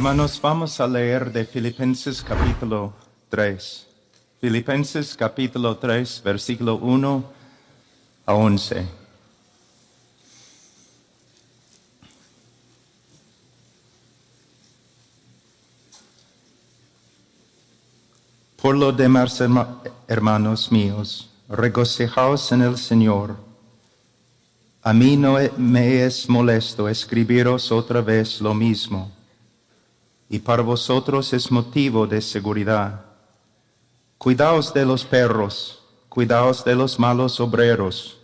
Hermanos, vamos a leer de Filipenses capítulo 3. Filipenses capítulo 3, versículo 1 a 11. Por lo demás, hermanos míos, regocijaos en el Señor. A mí no me es molesto escribiros otra vez lo mismo, y para vosotros es motivo de seguridad. Cuidaos de los perros, cuidaos de los malos obreros,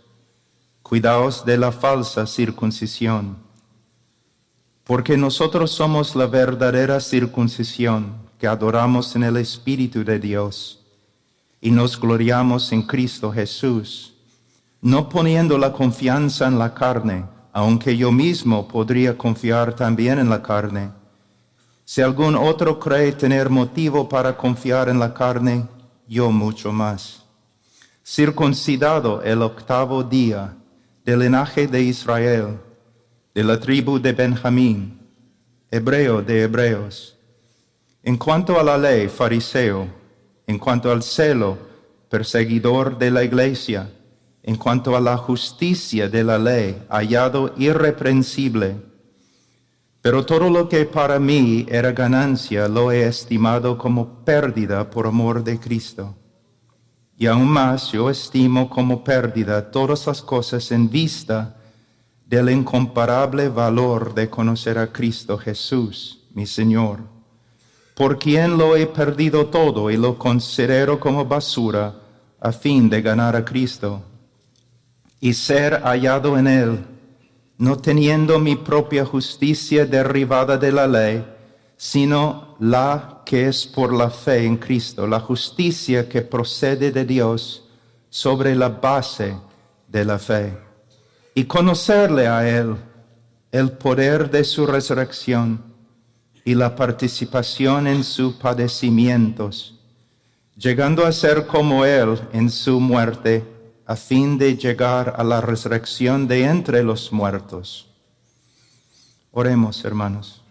cuidaos de la falsa circuncisión, porque nosotros somos la verdadera circuncisión que adoramos en el Espíritu de Dios y nos gloriamos en Cristo Jesús, no poniendo la confianza en la carne, aunque yo mismo podría confiar también en la carne. Si algún otro cree tener motivo para confiar en la carne, yo mucho más. Circuncidado el 8º día, del linaje de Israel, de la tribu de Benjamín, hebreo de hebreos. En cuanto a la ley, fariseo. En cuanto al celo, perseguidor de la iglesia. En cuanto a la justicia de la ley, hallado irreprensible. Pero todo lo que para mí era ganancia, lo he estimado como pérdida por amor de Cristo. Y aún más yo estimo como pérdida todas las cosas en vista del incomparable valor de conocer a Cristo Jesús, mi Señor, por quien lo he perdido todo y lo considero como basura a fin de ganar a Cristo y ser hallado en Él, no teniendo mi propia justicia derivada de la ley, sino la que es por la fe en Cristo, la justicia que procede de Dios sobre la base de la fe. Y conocerle a Él, el poder de su resurrección y la participación en sus padecimientos, llegando a ser como Él en su muerte, a fin de llegar a la resurrección de entre los muertos. Oremos, hermanos.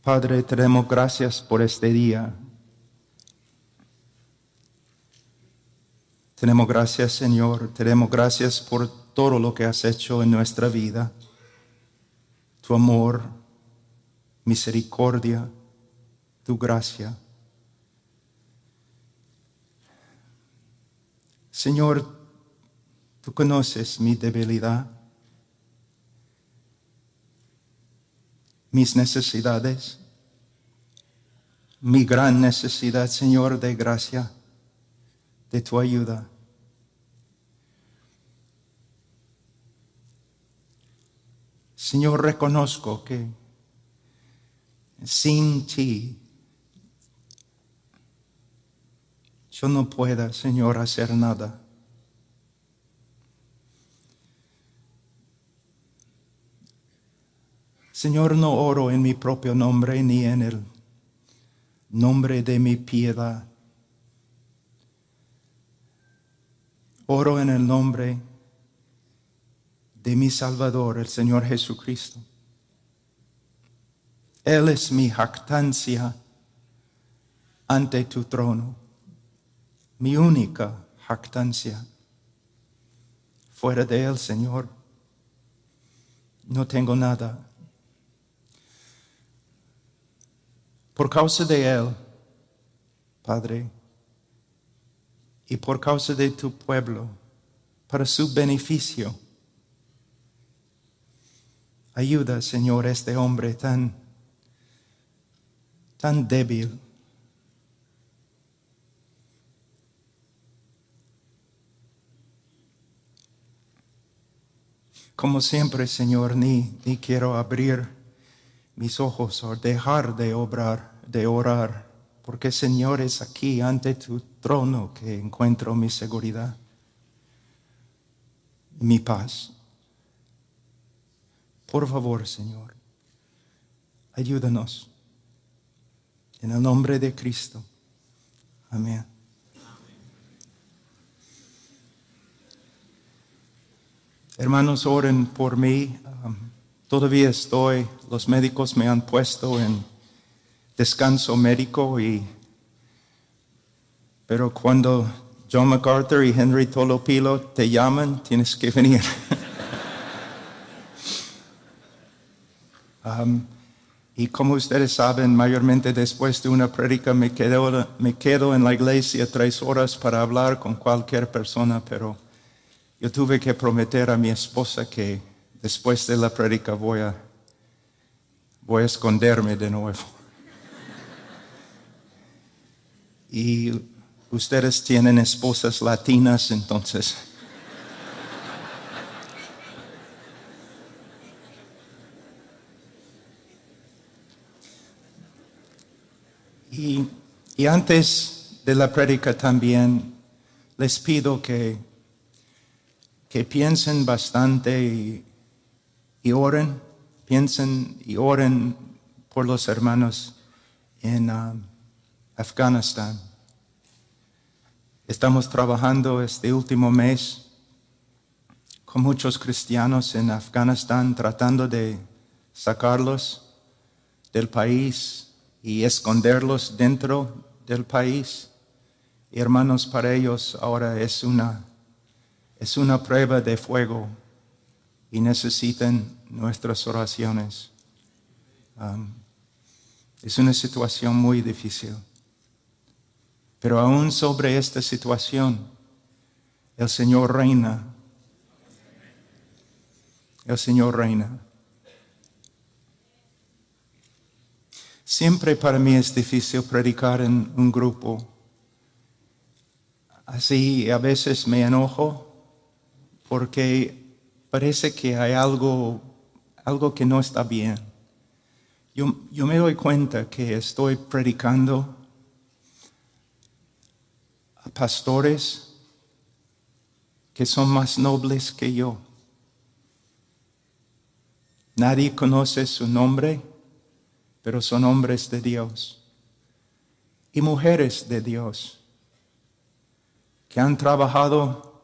Padre, te damos gracias por este día. Te damos gracias, Señor. Te damos gracias por todo lo que has hecho en nuestra vida. Tu amor, misericordia, tu gracia. Señor, tú conoces mi debilidad, mis necesidades, mi gran necesidad, Señor, de gracia, de tu ayuda. Señor, reconozco que sin ti yo no puedo, Señor, hacer nada. Señor, no oro en mi propio nombre ni en el nombre de mi piedad. Oro en el nombre de mi Salvador, el Señor Jesucristo. Él es mi jactancia ante tu trono, mi única jactancia. Fuera de Él, Señor, no tengo nada. Por causa de Él, Padre, y por causa de tu pueblo, para su beneficio, ayuda, Señor, a este hombre tan débil. Como siempre, Señor, ni quiero abrir mis ojos o dejar de orar, porque, Señor, es aquí ante tu trono que encuentro mi seguridad, mi paz. Por favor, Señor, ayúdanos. En el nombre de Cristo. Amén. Hermanos, oren por mí. Todavía los médicos me han puesto en descanso médico, pero cuando John MacArthur y Henry Tolopilo te llaman, tienes que venir. Y como ustedes saben, mayormente después de una prédica me quedo en la iglesia 3 horas para hablar con cualquier persona, pero yo tuve que prometer a mi esposa que después de la prédica voy a esconderme de nuevo. Y ustedes tienen esposas latinas, entonces. Y antes de la prédica también les pido que piensen bastante y oren, piensen y oren por los hermanos en Afganistán. Estamos trabajando este último mes con muchos cristianos en Afganistán, tratando de sacarlos del país y esconderlos dentro del país. Y hermanos, para ellos ahora es una prueba de fuego y necesitan nuestras oraciones. Es una situación muy difícil. Pero aún sobre esta situación, el Señor reina. El Señor reina. Siempre para mí es difícil predicar en un grupo. Así a veces me enojo porque parece que hay algo que no está bien. Yo me doy cuenta que estoy predicando a pastores que son más nobles que yo. Nadie conoce su nombre, pero son hombres de Dios y mujeres de Dios que han trabajado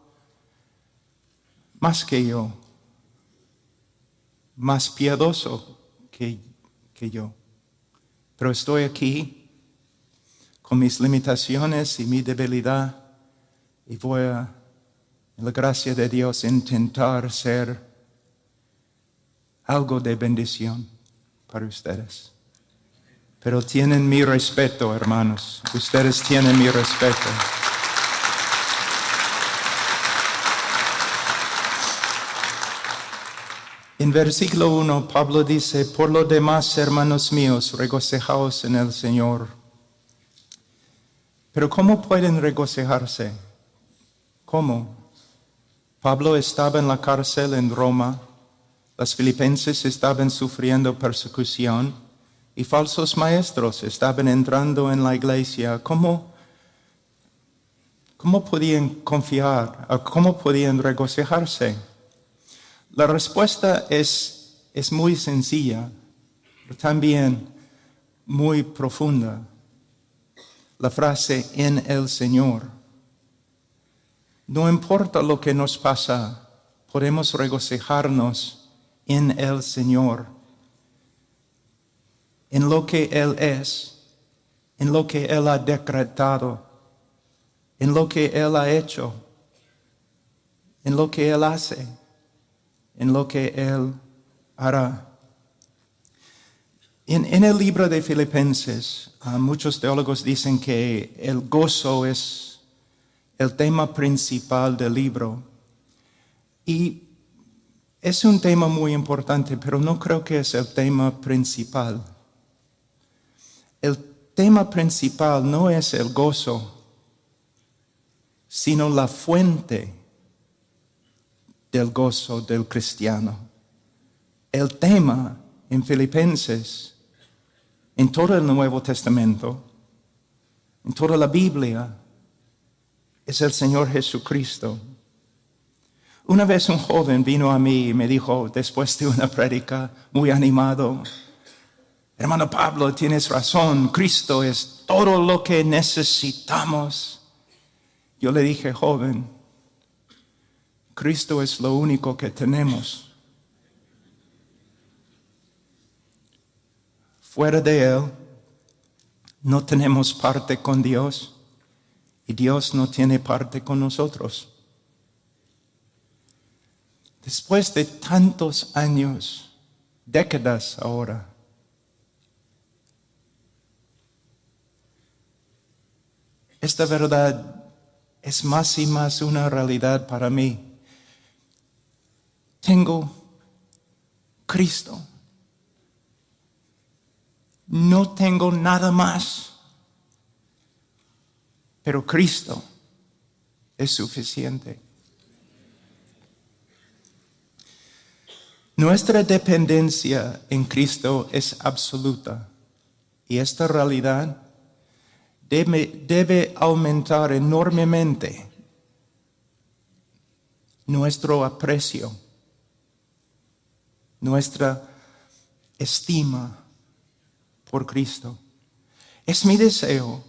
más que yo, más piadoso que yo. Pero estoy aquí con mis limitaciones y mi debilidad y voy en la gracia de Dios, intentar ser algo de bendición para ustedes. Pero tienen mi respeto, hermanos. Ustedes tienen mi respeto. En versículo 1, Pablo dice: por lo demás, hermanos míos, regocijaos en el Señor. Pero ¿cómo pueden regocijarse? ¿Cómo? Pablo estaba en la cárcel en Roma. Los filipenses estaban sufriendo persecución y falsos maestros estaban entrando en la iglesia. ¿Cómo podían confiar? ¿Cómo podían regocijarse? La respuesta es muy sencilla, pero también muy profunda. La frase "en el Señor". No importa lo que nos pasa, podemos regocijarnos en el Señor, en lo que Él es, en lo que Él ha decretado, en lo que Él ha hecho, en lo que Él hace, en lo que Él hará. En el libro de Filipenses, muchos teólogos dicen que el gozo es el tema principal del libro. Y es un tema muy importante, pero no creo que es el tema principal. El tema principal no es el gozo, sino la fuente del gozo del cristiano. El tema en Filipenses, en todo el Nuevo Testamento, en toda la Biblia, es el Señor Jesucristo. Una vez un joven vino a mí y me dijo, después de una prédica muy animado: hermano Pablo, tienes razón, Cristo es todo lo que necesitamos. Yo le dije: joven, Cristo es lo único que tenemos. Fuera de Él, no tenemos parte con Dios y Dios no tiene parte con nosotros. Después de tantos años, décadas ahora, esta verdad es más y más una realidad para mí. Tengo Cristo. No tengo nada más. Pero Cristo es suficiente. Nuestra dependencia en Cristo es absoluta. Y esta realidad debe aumentar enormemente nuestro aprecio, nuestra estima por Cristo. Es mi deseo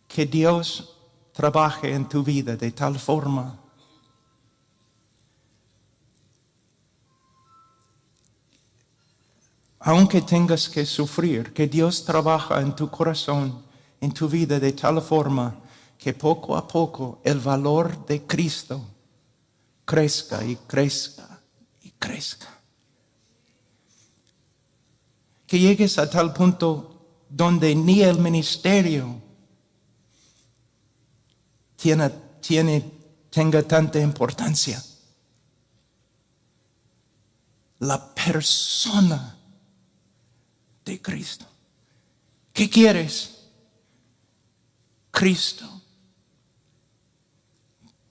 que Dios trabaje en tu vida de tal forma aunque tengas que sufrir, que Dios trabaja en tu corazón, en tu vida de tal forma que poco a poco el valor de Cristo crezca y crezca y crezca. Que llegues a tal punto donde ni el ministerio tenga tanta importancia. La persona de Cristo. ¿Qué quieres? Cristo.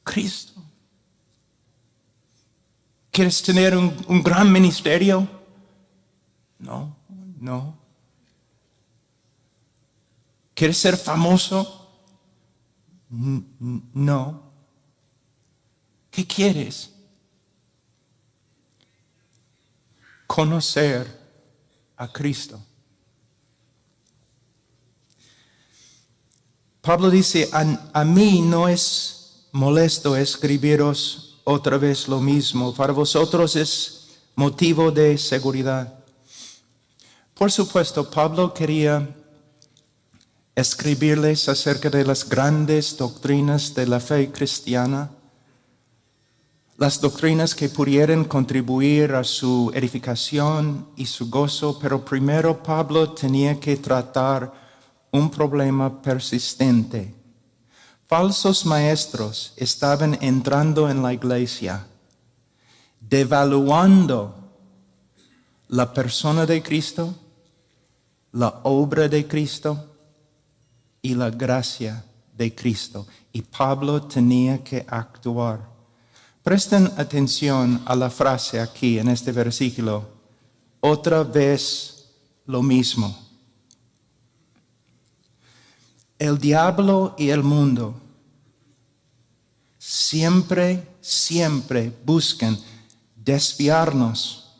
Cristo. ¿Quieres tener un gran ministerio? No. ¿Quieres ser famoso? No. ¿Qué quieres? Conocer a Cristo. Pablo dice, a mí no es molesto escribiros otra vez lo mismo. Para vosotros es motivo de seguridad. Por supuesto, Pablo quería escribirles acerca de las grandes doctrinas de la fe cristiana, las doctrinas que pudieran contribuir a su edificación y su gozo, pero primero Pablo tenía que tratar un problema persistente. Falsos maestros estaban entrando en la iglesia, devaluando la persona de Cristo, la obra de Cristo y la gracia de Cristo. Y Pablo tenía que actuar. Presten atención a la frase aquí en este versículo. Otra vez lo mismo. El diablo y el mundo siempre buscan desviarnos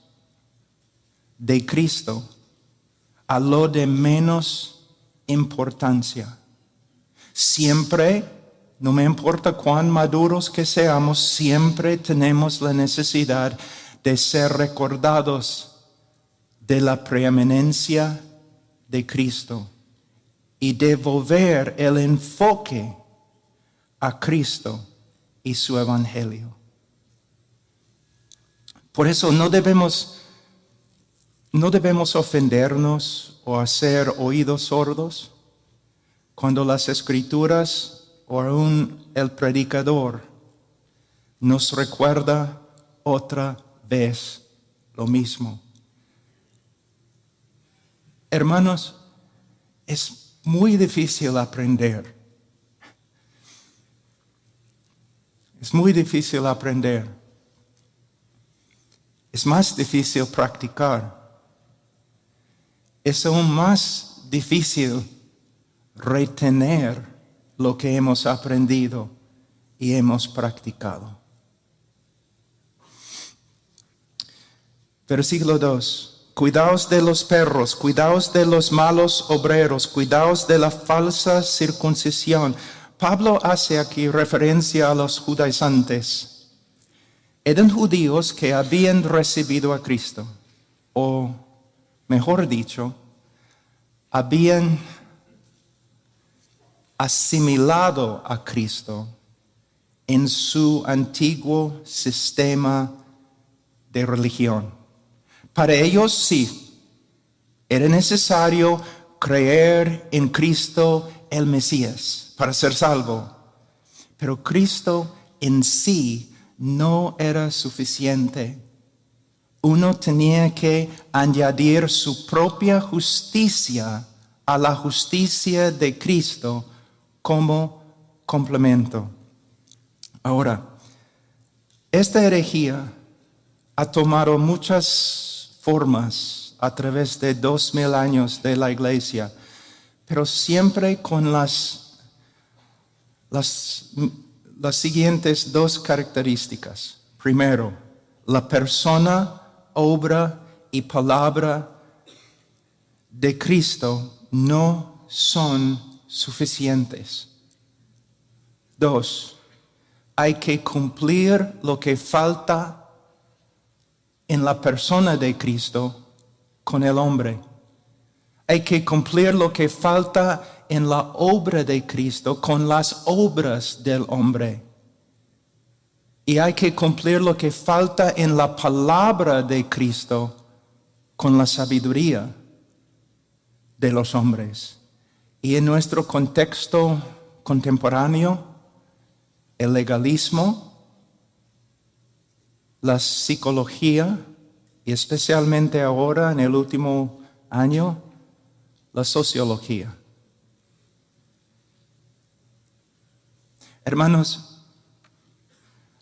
de Cristo a lo de menos importancia. Siempre, no me importa cuán maduros que seamos, siempre tenemos la necesidad de ser recordados de la preeminencia de Cristo y devolver el enfoque a Cristo y su evangelio. Por eso no debemos ofendernos o hacer oídos sordos cuando las Escrituras o aún el predicador nos recuerda otra vez lo mismo. Hermanos, es muy difícil aprender. Es muy difícil aprender. Es más difícil practicar. Es aún más difícil retener lo que hemos aprendido y hemos practicado. Versículo 2. Cuidaos de los perros, cuidaos de los malos obreros, cuidaos de la falsa circuncisión. Pablo hace aquí referencia a los judaizantes. Eran judíos que habían recibido a Cristo, o mejor dicho, habían asimilado a Cristo en su antiguo sistema de religión. Para ellos sí, era necesario creer en Cristo el Mesías para ser salvo. Pero Cristo en sí no era suficiente. Uno tenía que añadir su propia justicia a la justicia de Cristo como complemento. Ahora, esta herejía ha tomado muchas formas a través de 2000 años de la iglesia, pero siempre con las siguientes dos características. Primero, la persona, obra y palabra de Cristo no son suficientes. Dos, hay que cumplir lo que falta en la persona de Cristo con el hombre. Hay que cumplir lo que falta en la obra de Cristo con las obras del hombre. Y hay que cumplir lo que falta en la palabra de Cristo con la sabiduría de los hombres. Y en nuestro contexto contemporáneo, el legalismo, la psicología y especialmente ahora en el último año, la sociología. Hermanos,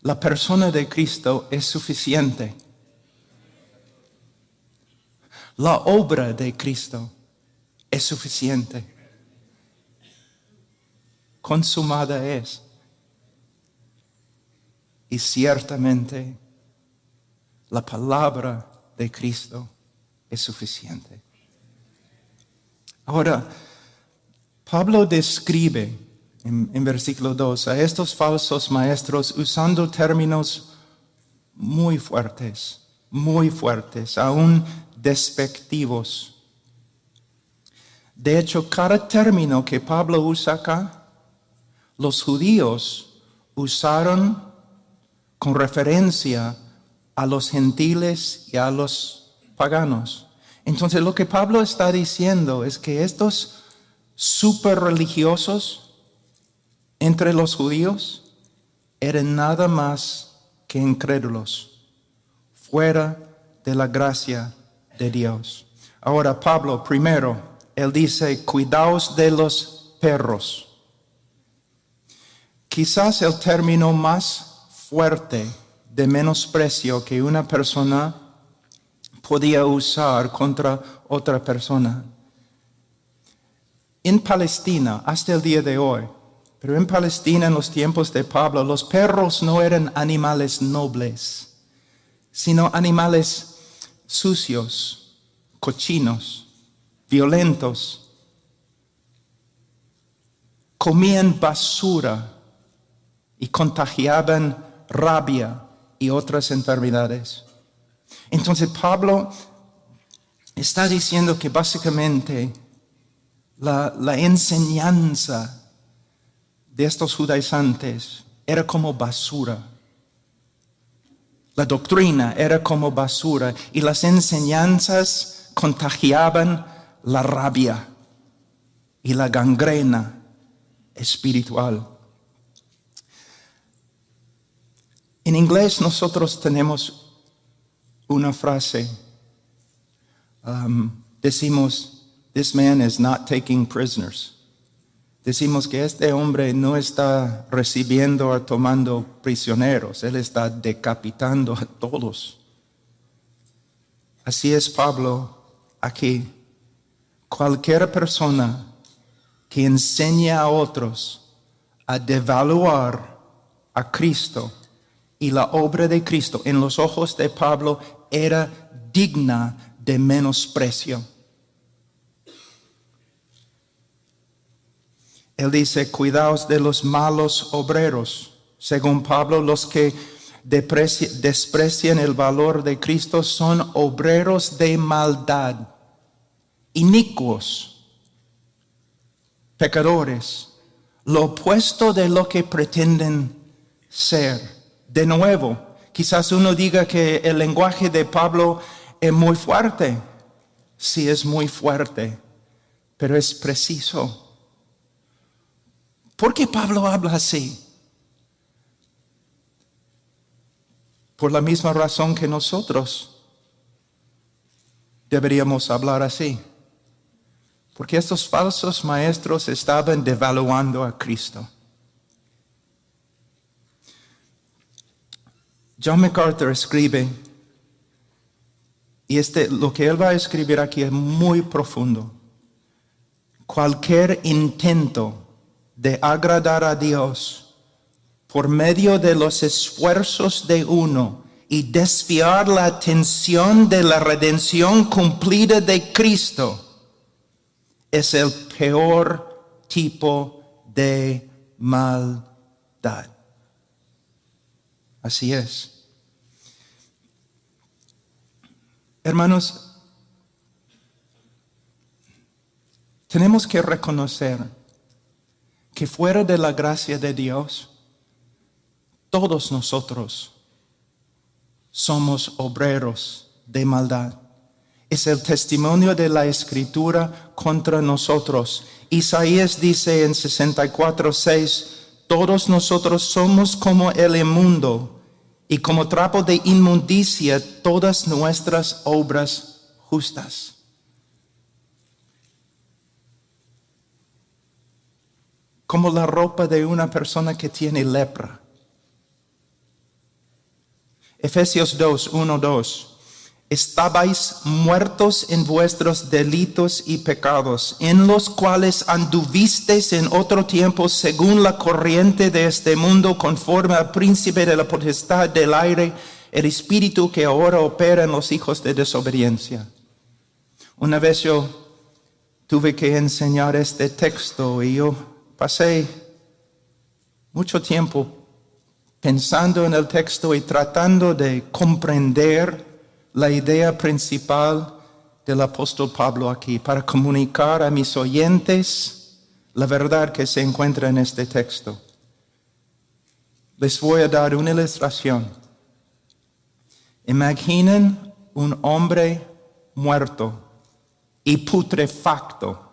la persona de Cristo es suficiente. La obra de Cristo es suficiente. Consumada es. Y ciertamente la palabra de Cristo es suficiente. Ahora, Pablo describe en versículo 2 a estos falsos maestros usando términos muy fuertes, aún despectivos. De hecho, cada término que Pablo usa acá, los judíos usaron con referencia a los gentiles y a los paganos. Entonces, lo que Pablo está diciendo es que estos super religiosos entre los judíos eran nada más que incrédulos, fuera de la gracia de Dios. Ahora, Pablo, primero, él dice, cuidaos de los perros. Quizás el término más fuerte de menosprecio que una persona podía usar contra otra persona. En Palestina, hasta el día de hoy, pero en Palestina en los tiempos de Pablo, los perros no eran animales nobles, sino animales sucios, cochinos, violentos. Comían basura y contagiaban rabia y otras enfermedades. Entonces Pablo está diciendo que básicamente la enseñanza de estos judaizantes era como basura. La doctrina era como basura y las enseñanzas contagiaban la rabia y la gangrena espiritual. En inglés nosotros tenemos una frase, decimos, this man is not taking prisoners. Decimos que este hombre no está recibiendo o tomando prisioneros, él está decapitando a todos. Así es Pablo aquí. Cualquier persona que enseña a otros a devaluar a Cristo y la obra de Cristo en los ojos de Pablo era digna de menosprecio. Él dice, cuidaos de los malos obreros. Según Pablo, los que desprecian el valor de Cristo son obreros de maldad, inicuos, pecadores, lo opuesto de lo que pretenden ser. De nuevo, quizás uno diga que el lenguaje de Pablo es muy fuerte. Sí, es muy fuerte, pero es preciso. ¿Por qué Pablo habla así? Por la misma razón que nosotros deberíamos hablar así. Porque estos falsos maestros estaban devaluando a Cristo. John MacArthur escribe, y lo que él va a escribir aquí es muy profundo. Cualquier intento de agradar a Dios por medio de los esfuerzos de uno y desviar la atención de la redención cumplida de Cristo es el peor tipo de maldad. Así es. Hermanos, tenemos que reconocer que fuera de la gracia de Dios, todos nosotros somos obreros de maldad. Es el testimonio de la Escritura contra nosotros. Isaías dice en 64:6, todos nosotros somos como el inmundo, y como trapo de inmundicia todas nuestras obras justas. Como la ropa de una persona que tiene lepra. Efesios 2:1-2. Estabais muertos en vuestros delitos y pecados, en los cuales anduvisteis en otro tiempo según la corriente de este mundo, conforme al príncipe de la potestad del aire, el espíritu que ahora opera en los hijos de desobediencia. Una vez yo tuve que enseñar este texto y yo pasé mucho tiempo pensando en el texto y tratando de comprender la idea principal del apóstol Pablo aquí, para comunicar a mis oyentes la verdad que se encuentra en este texto. Les voy a dar una ilustración. Imaginen un hombre muerto y putrefacto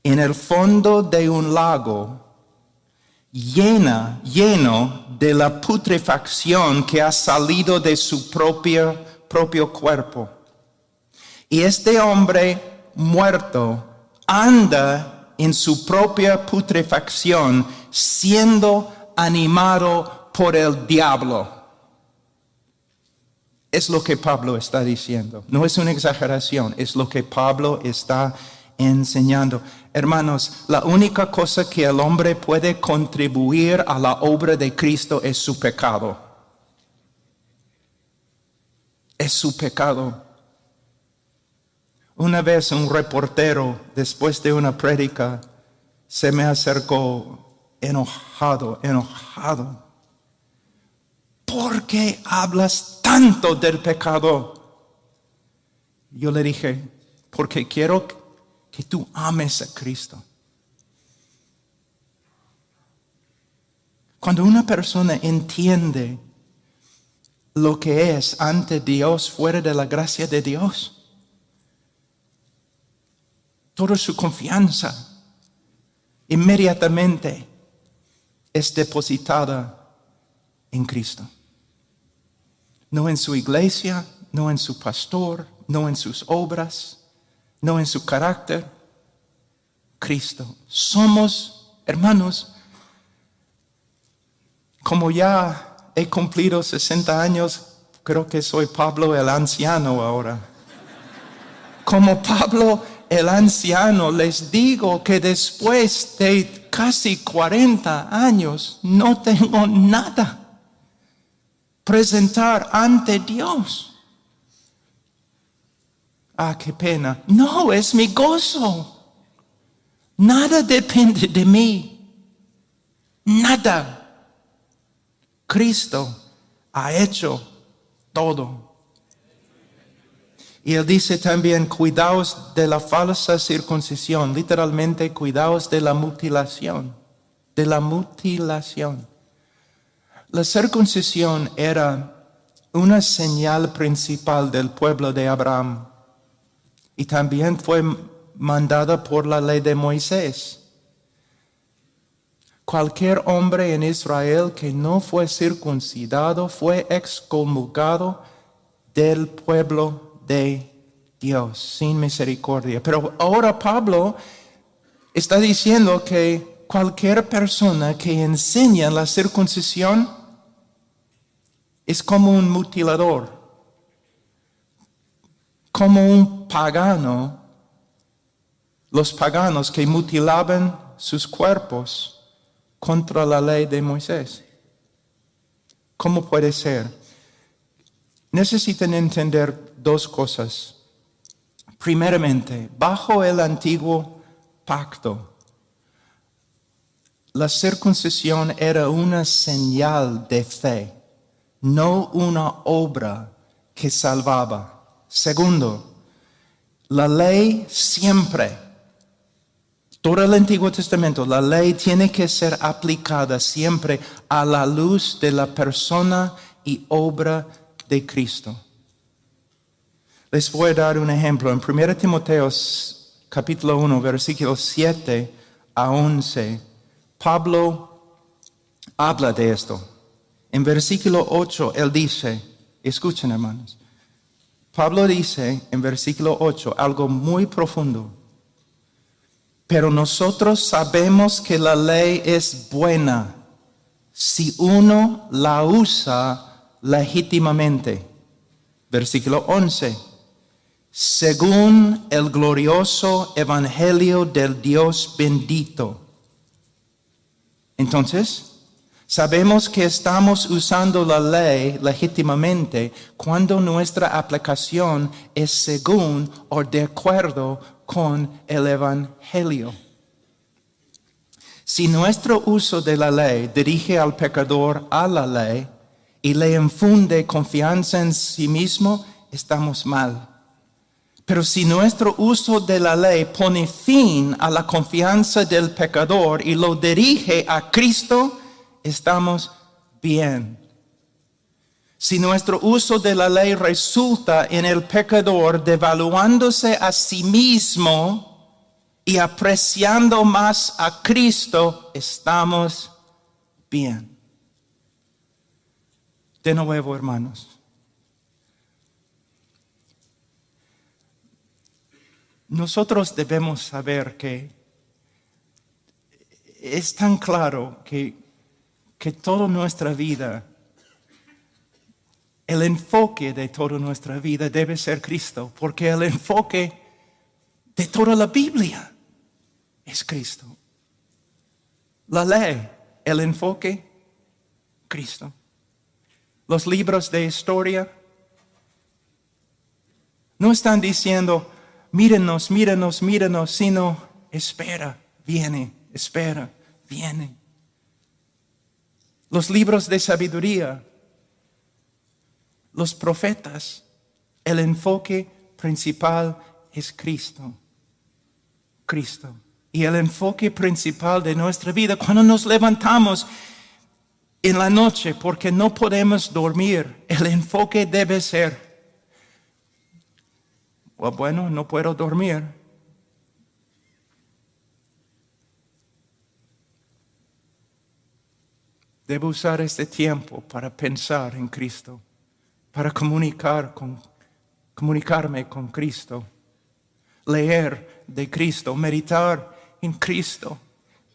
en el fondo de un lago lleno de la putrefacción que ha salido de su propio cuerpo. Y este hombre muerto anda en su propia putrefacción, siendo animado por el diablo. Es lo que Pablo está diciendo. No es una exageración, es lo que Pablo está enseñando. Hermanos, la única cosa que el hombre puede contribuir a la obra de Cristo es su pecado. Es su pecado. Una vez un reportero, después de una prédica, se me acercó enojado. ¿Por qué hablas tanto del pecado? Yo le dije, porque quiero que tú ames a Cristo. Cuando una persona entiende lo que es ante Dios fuera de la gracia de Dios, toda su confianza inmediatamente es depositada en Cristo. No en su iglesia, no en su pastor, no en sus obras, no en su carácter. Cristo. Somos, hermanos, como ya he cumplido 60 años, creo que soy Pablo el anciano ahora. Como Pablo el anciano, les digo que después de casi 40 años no tengo nada presentar ante Dios. Ah, qué pena. No, es mi gozo. Nada depende de mí. Nada. Cristo ha hecho todo. Y él dice también, cuidaos de la falsa circuncisión. Literalmente, cuidaos de la mutilación. De la mutilación. La circuncisión era una señal principal del pueblo de Abraham. Y también fue mandada por la ley de Moisés. Cualquier hombre en Israel que no fue circuncidado fue excomulgado del pueblo de Dios, sin misericordia. Pero ahora Pablo está diciendo que cualquier persona que enseña la circuncisión es como un mutilador, como un pagano. Los paganos que mutilaban sus cuerpos contra la ley de Moisés. ¿Cómo puede ser? Necesitan entender dos cosas. Primeramente, bajo el antiguo pacto, la circuncisión era una señal de fe, no una obra que salvaba. Segundo, la ley siempre, todo el Antiguo Testamento, la ley tiene que ser aplicada siempre a la luz de la persona y obra de Cristo. Les voy a dar un ejemplo. En 1 Timoteo capítulo 1, versículos 7 a 11, Pablo habla de esto. En versículo 8, él dice, escuchen hermanos, Pablo dice en versículo 8 algo muy profundo. Pero nosotros sabemos que la ley es buena si uno la usa legítimamente. Versículo 11. Según el glorioso evangelio del Dios bendito. Entonces, sabemos que estamos usando la ley legítimamente cuando nuestra aplicación es según o de acuerdo con el evangelio. Si nuestro uso de la ley dirige al pecador a la ley y le infunde confianza en sí mismo, estamos mal. Pero si nuestro uso de la ley pone fin a la confianza del pecador y lo dirige a Cristo, estamos bien. Si nuestro uso de la ley resulta en el pecador devaluándose a sí mismo y apreciando más a Cristo, estamos bien. De nuevo, hermanos. Nosotros debemos saber que es tan claro que toda nuestra vida, el enfoque de toda nuestra vida debe ser Cristo, porque el enfoque de toda la Biblia es Cristo. La ley, el enfoque, Cristo. Los libros de historia no están diciendo, mírenos, sino espera, viene, espera, viene. Los libros de sabiduría, los profetas, el enfoque principal es Cristo. Cristo. Y el enfoque principal de nuestra vida, cuando nos levantamos en la noche porque no podemos dormir, el enfoque debe ser, bueno, no puedo dormir. Debo usar este tiempo para pensar en Cristo, para comunicarme con Cristo, leer de Cristo, meditar en Cristo,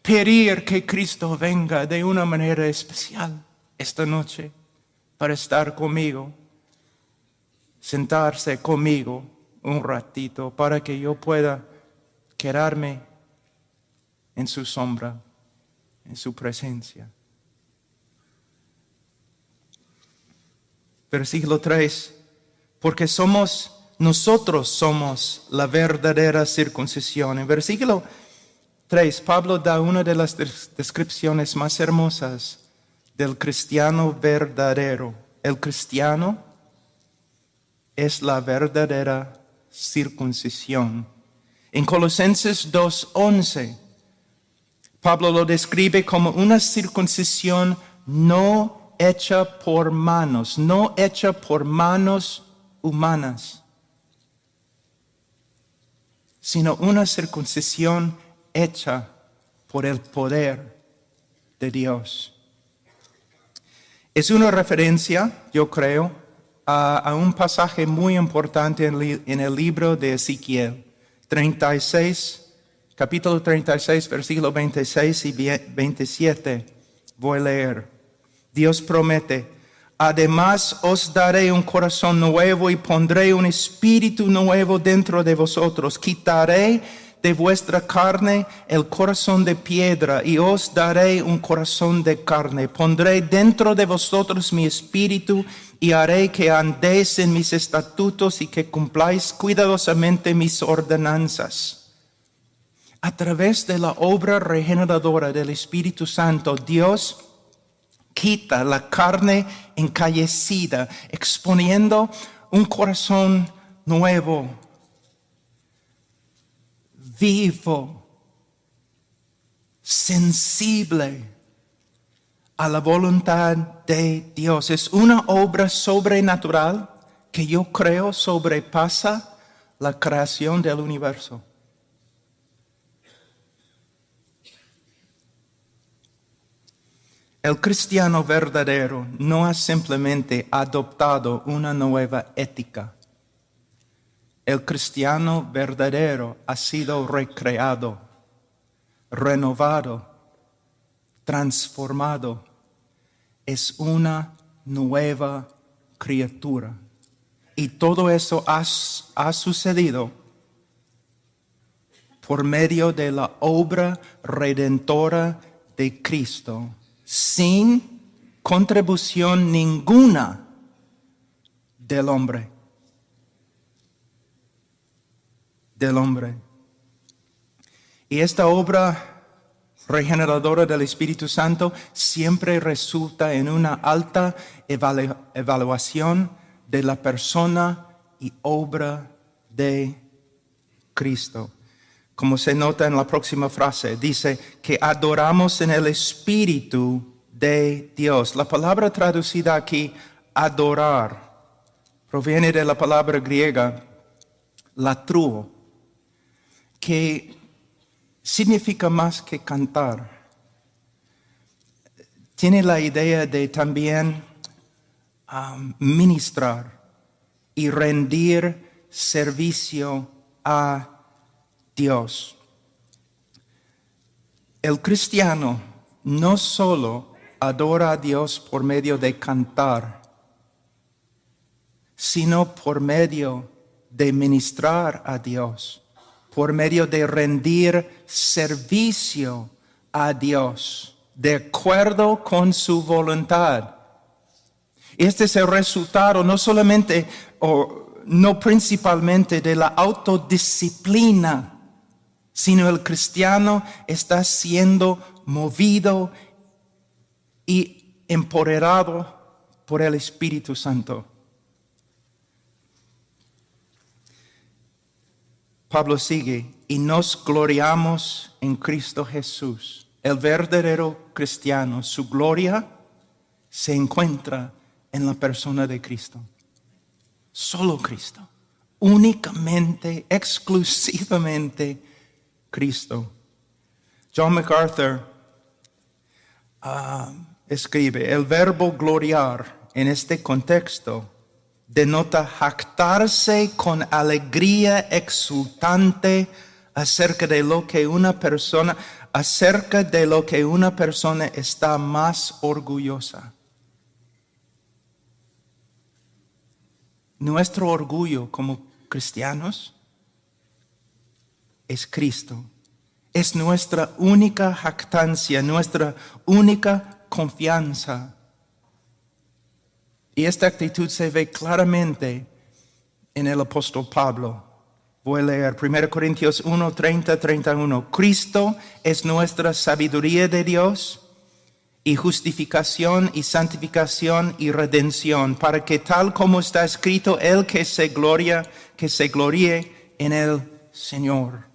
pedir que Cristo venga de una manera especial esta noche para estar conmigo, sentarse conmigo un ratito para que yo pueda quedarme en su sombra, en su presencia. Versículo 3, porque nosotros somos la verdadera circuncisión. En versículo 3. Pablo da una de las descripciones más hermosas del cristiano verdadero. El cristiano es la verdadera circuncisión. En Colosenses 2:11, Pablo lo describe como una circuncisión no hecha por manos, no hecha por manos humanas, sino una circuncisión hecha por el poder de Dios. Es una referencia, yo creo, a un pasaje muy importante en el libro de Ezequiel 36, capítulo 36, versículo 26 y 27. Voy a leer. Dios promete: además os daré un corazón nuevo y pondré un espíritu nuevo dentro de vosotros. Quitaré de vuestra carne el corazón de piedra y os daré un corazón de carne. Pondré dentro de vosotros mi espíritu y haré que andéis en mis estatutos y que cumpláis cuidadosamente mis ordenanzas. A través de la obra regeneradora del Espíritu Santo, Dios quita la carne encallecida, exponiendo un corazón nuevo, vivo, sensible a la voluntad de Dios. Es una obra sobrenatural que yo creo sobrepasa la creación del universo. El cristiano verdadero no ha simplemente adoptado una nueva ética. El cristiano verdadero ha sido recreado, renovado, transformado. Es una nueva criatura. Y todo eso ha sucedido por medio de la obra redentora de Cristo, sin contribución ninguna del hombre. Y esta obra regeneradora del Espíritu Santo siempre resulta en una alta evaluación de la persona y obra de Cristo. Como se nota en la próxima frase, dice que adoramos en el Espíritu de Dios. La palabra traducida aquí, adorar, proviene de la palabra griega latruo, que significa más que cantar. Tiene la idea de también ministrar y rendir servicio a Dios. El cristiano no solo adora a Dios por medio de cantar, sino por medio de ministrar a Dios, por medio de rendir servicio a Dios, de acuerdo con su voluntad. Este es el resultado no solamente o no principalmente de la autodisciplina, sino el cristiano está siendo movido y empoderado por el Espíritu Santo. Pablo sigue, y nos gloriamos en Cristo Jesús. El verdadero cristiano, su gloria se encuentra en la persona de Cristo. Solo Cristo. Únicamente, exclusivamente Cristo. John MacArthur escribe, el verbo gloriar en este contexto denota jactarse con alegría exultante acerca de lo que una persona está más orgullosa. Nuestro orgullo como cristianos es Cristo. Es nuestra única jactancia, nuestra única confianza. Y esta actitud se ve claramente en el apóstol Pablo. Voy a leer 1 Corintios 1, 30, 31. Cristo es nuestra sabiduría de Dios y justificación y santificación y redención, para que tal como está escrito, el que se gloríe en el Señor.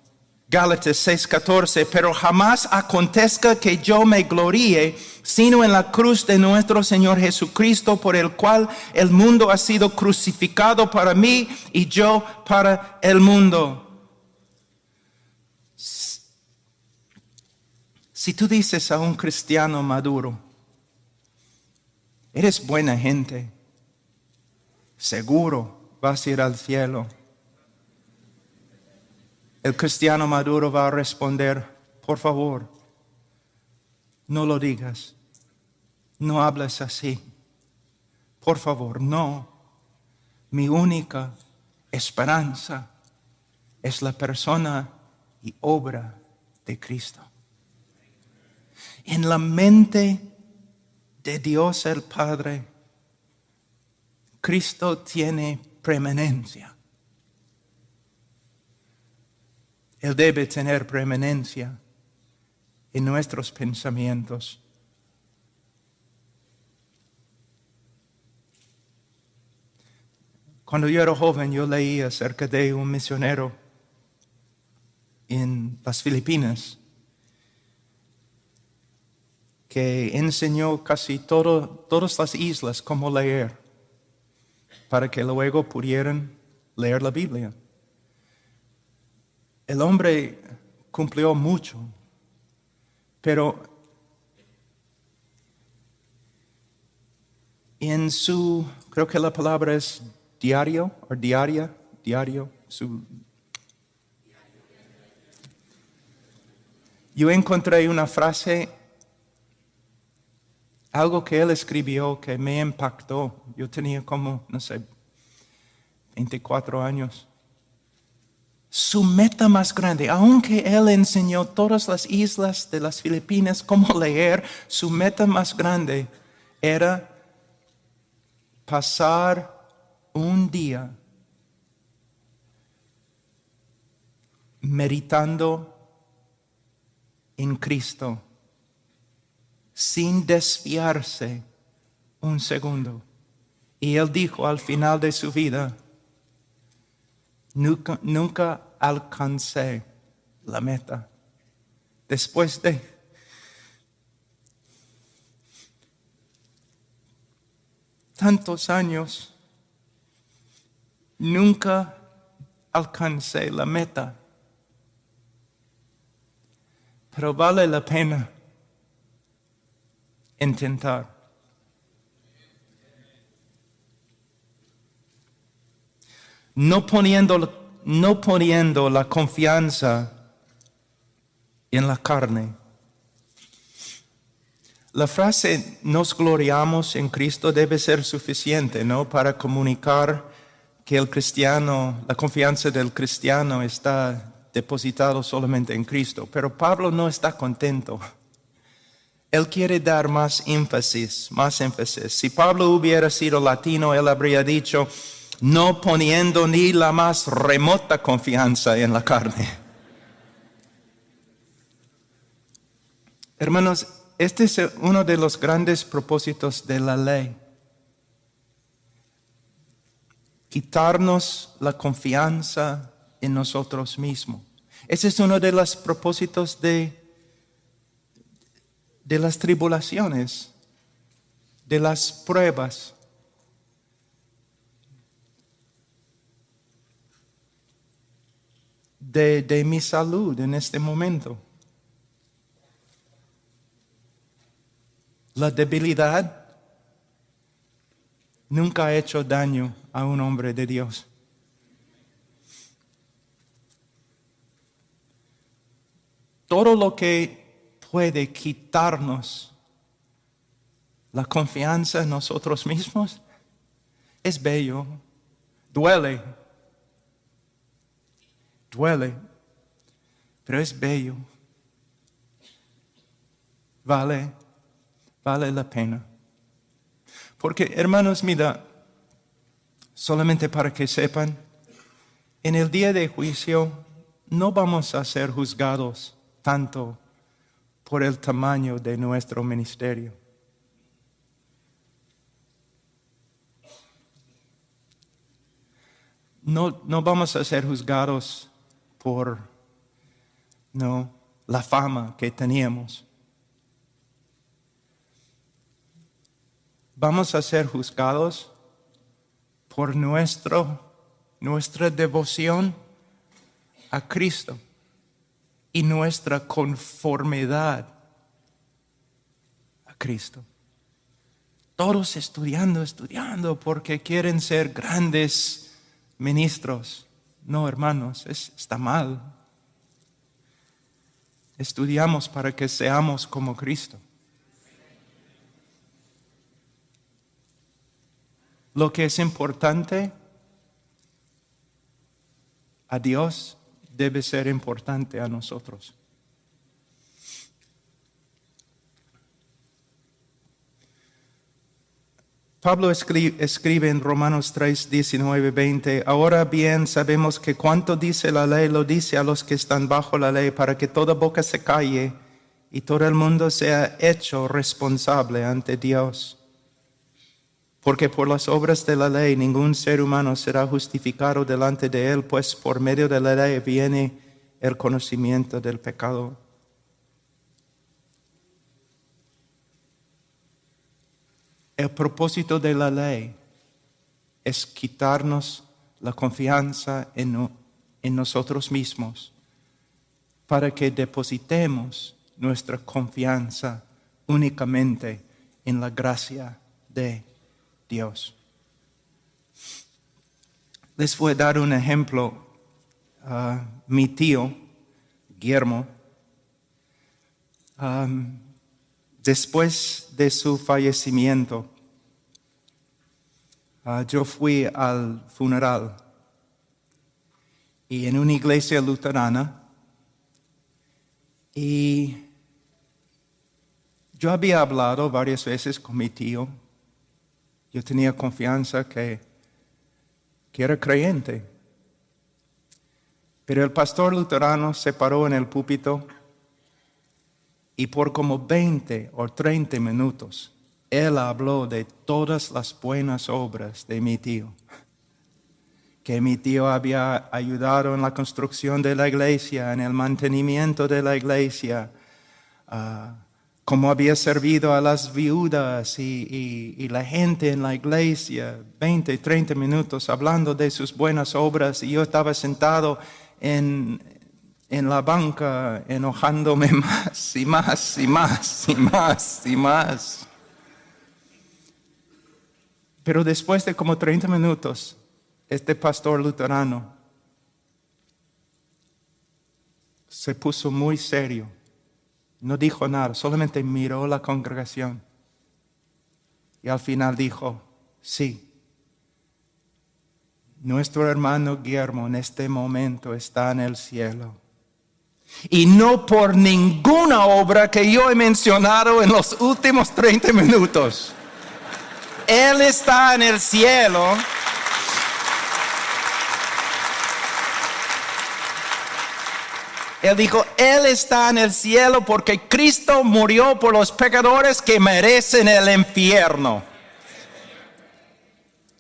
Gálatas 6:14, pero jamás acontezca que yo me gloríe, sino en la cruz de nuestro Señor Jesucristo, por el cual el mundo ha sido crucificado para mí y yo para el mundo. Si tú dices a un cristiano maduro, eres buena gente, seguro vas a ir al cielo, el cristiano maduro va a responder, por favor, no lo digas, no hables así, por favor, no. Mi única esperanza es la persona y obra de Cristo. En la mente de Dios el Padre, Cristo tiene preeminencia. Él debe tener preeminencia en nuestros pensamientos. Cuando yo era joven, yo leí acerca de un misionero en las Filipinas que enseñó casi todas las islas cómo leer, para que luego pudieran leer la Biblia. El hombre cumplió mucho, pero en su, creo que la palabra es diario, yo encontré una frase, algo que él escribió que me impactó. Yo tenía como, 24 años. Su meta más grande, aunque él enseñó todas las islas de las Filipinas cómo leer, su meta más grande era pasar un día meditando en Cristo sin desviarse un segundo. Y él dijo al final de su vida, Nunca alcancé la meta. Después de tantos años, nunca alcancé la meta. Pero vale la pena intentar. No poniendo la confianza en la carne. La frase nos gloriamos en Cristo debe ser suficiente, ¿no? Para comunicar que el cristiano, la confianza del cristiano está depositado solamente en Cristo. Pero Pablo no está contento. Él quiere dar más énfasis. Si Pablo hubiera sido latino, él habría dicho, no poniendo ni la más remota confianza en la carne. Hermanos, este es uno de los grandes propósitos de la ley. Quitarnos la confianza en nosotros mismos. Ese es uno de los propósitos de las tribulaciones, de las pruebas. De mi salud en este momento. La debilidad nunca ha hecho daño a un hombre de Dios. Todo lo que puede quitarnos la confianza en nosotros mismos es bello, duele, pero es bello. Vale la pena. Porque, hermanos, mira, solamente para que sepan, en el día de juicio no vamos a ser juzgados tanto por el tamaño de nuestro ministerio. No vamos a ser juzgados por la fama que teníamos. Vamos a ser juzgados por nuestra devoción a Cristo y nuestra conformidad a Cristo. Todos estudiando porque quieren ser grandes ministros. No, hermanos, está mal. Estudiamos para que seamos como Cristo. Lo que es importante a Dios debe ser importante a nosotros. Pablo escribe en Romanos 3, 19, 20, ahora bien sabemos que cuanto dice la ley lo dice a los que están bajo la ley, para que toda boca se calle y todo el mundo sea hecho responsable ante Dios. Porque por las obras de la ley ningún ser humano será justificado delante de él, pues por medio de la ley viene el conocimiento del pecado. El propósito de la ley es quitarnos la confianza en nosotros mismos para que depositemos nuestra confianza únicamente en la gracia de Dios. Les voy a dar un ejemplo. Mi tío, Guillermo, después de su fallecimiento, yo fui al funeral y en una iglesia luterana, y yo había hablado varias veces con mi tío. Yo tenía confianza que era creyente. Pero el pastor luterano se paró en el púlpito y por como 20 o 30 minutos él habló de todas las buenas obras de mi tío. Que mi tío había ayudado en la construcción de la iglesia, en el mantenimiento de la iglesia, cómo había servido a las viudas y la gente en la iglesia, 20, 30 minutos hablando de sus buenas obras, y yo estaba sentado en la banca enojándome más y más y más y más y más. Pero después de como 30 minutos, este pastor luterano se puso muy serio. No dijo nada, solamente miró la congregación. Y al final dijo, sí, nuestro hermano Guillermo en este momento está en el cielo. Y no por ninguna obra que yo he mencionado en los últimos 30 minutos. Él está en el cielo. Él dijo, Él está en el cielo porque Cristo murió por los pecadores que merecen el infierno.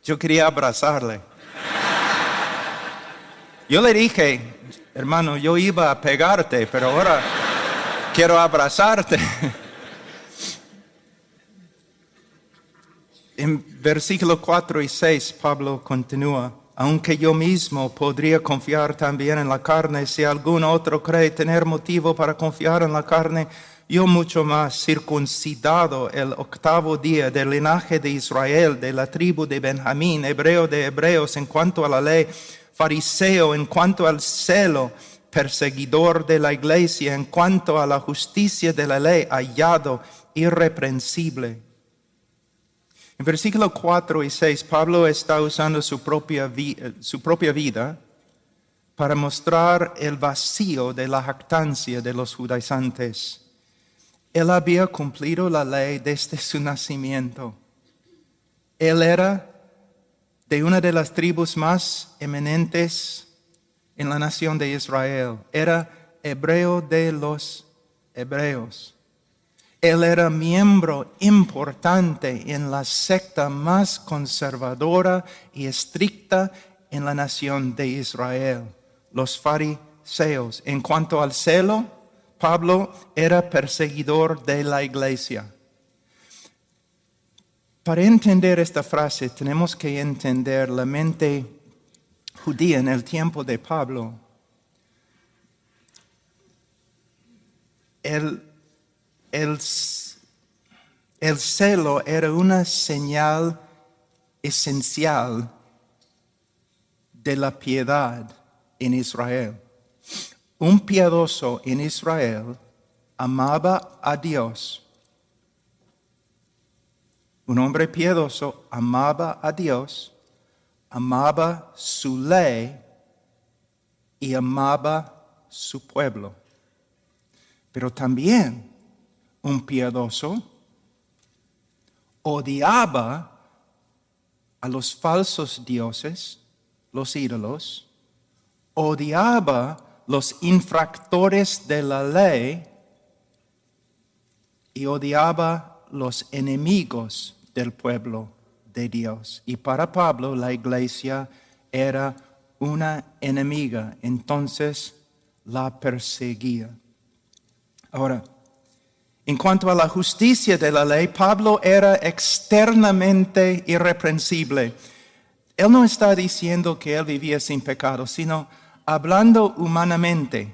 Yo quería abrazarle. Yo le dije, hermano, yo iba a pegarte, pero ahora quiero abrazarte. En versículos 4 y 6, Pablo continúa. Aunque yo mismo podría confiar también en la carne, si algún otro cree tener motivo para confiar en la carne, yo mucho más, circuncidado el 8º día del linaje de Israel, de la tribu de Benjamín, hebreo de hebreos en cuanto a la ley, fariseo en cuanto al celo, perseguidor de la iglesia en cuanto a la justicia de la ley, hallado irreprensible. En versículos 4 y 6, Pablo está usando su propia vida para mostrar el vacío de la jactancia de los judaizantes. Él había cumplido la ley desde su nacimiento. Él era de una de las tribus más eminentes en la nación de Israel. Era hebreo de los hebreos. Él era miembro importante en la secta más conservadora y estricta en la nación de Israel, los fariseos. En cuanto al celo, Pablo era perseguidor de la iglesia. Para entender esta frase tenemos que entender la mente judía en el tiempo de Pablo. El celo era una señal esencial de la piedad en Israel. Un piadoso en Israel amaba a Dios. Un hombre piadoso amaba a Dios, amaba su ley y amaba su pueblo. Pero también un piadoso odiaba a los falsos dioses, los ídolos, odiaba los infractores de la ley y odiaba los enemigos del pueblo de Dios. Y para Pablo la iglesia era una enemiga, entonces la perseguía. Ahora, en cuanto a la justicia de la ley, Pablo era externamente irreprensible. Él no está diciendo que él vivía sin pecado, sino hablando humanamente,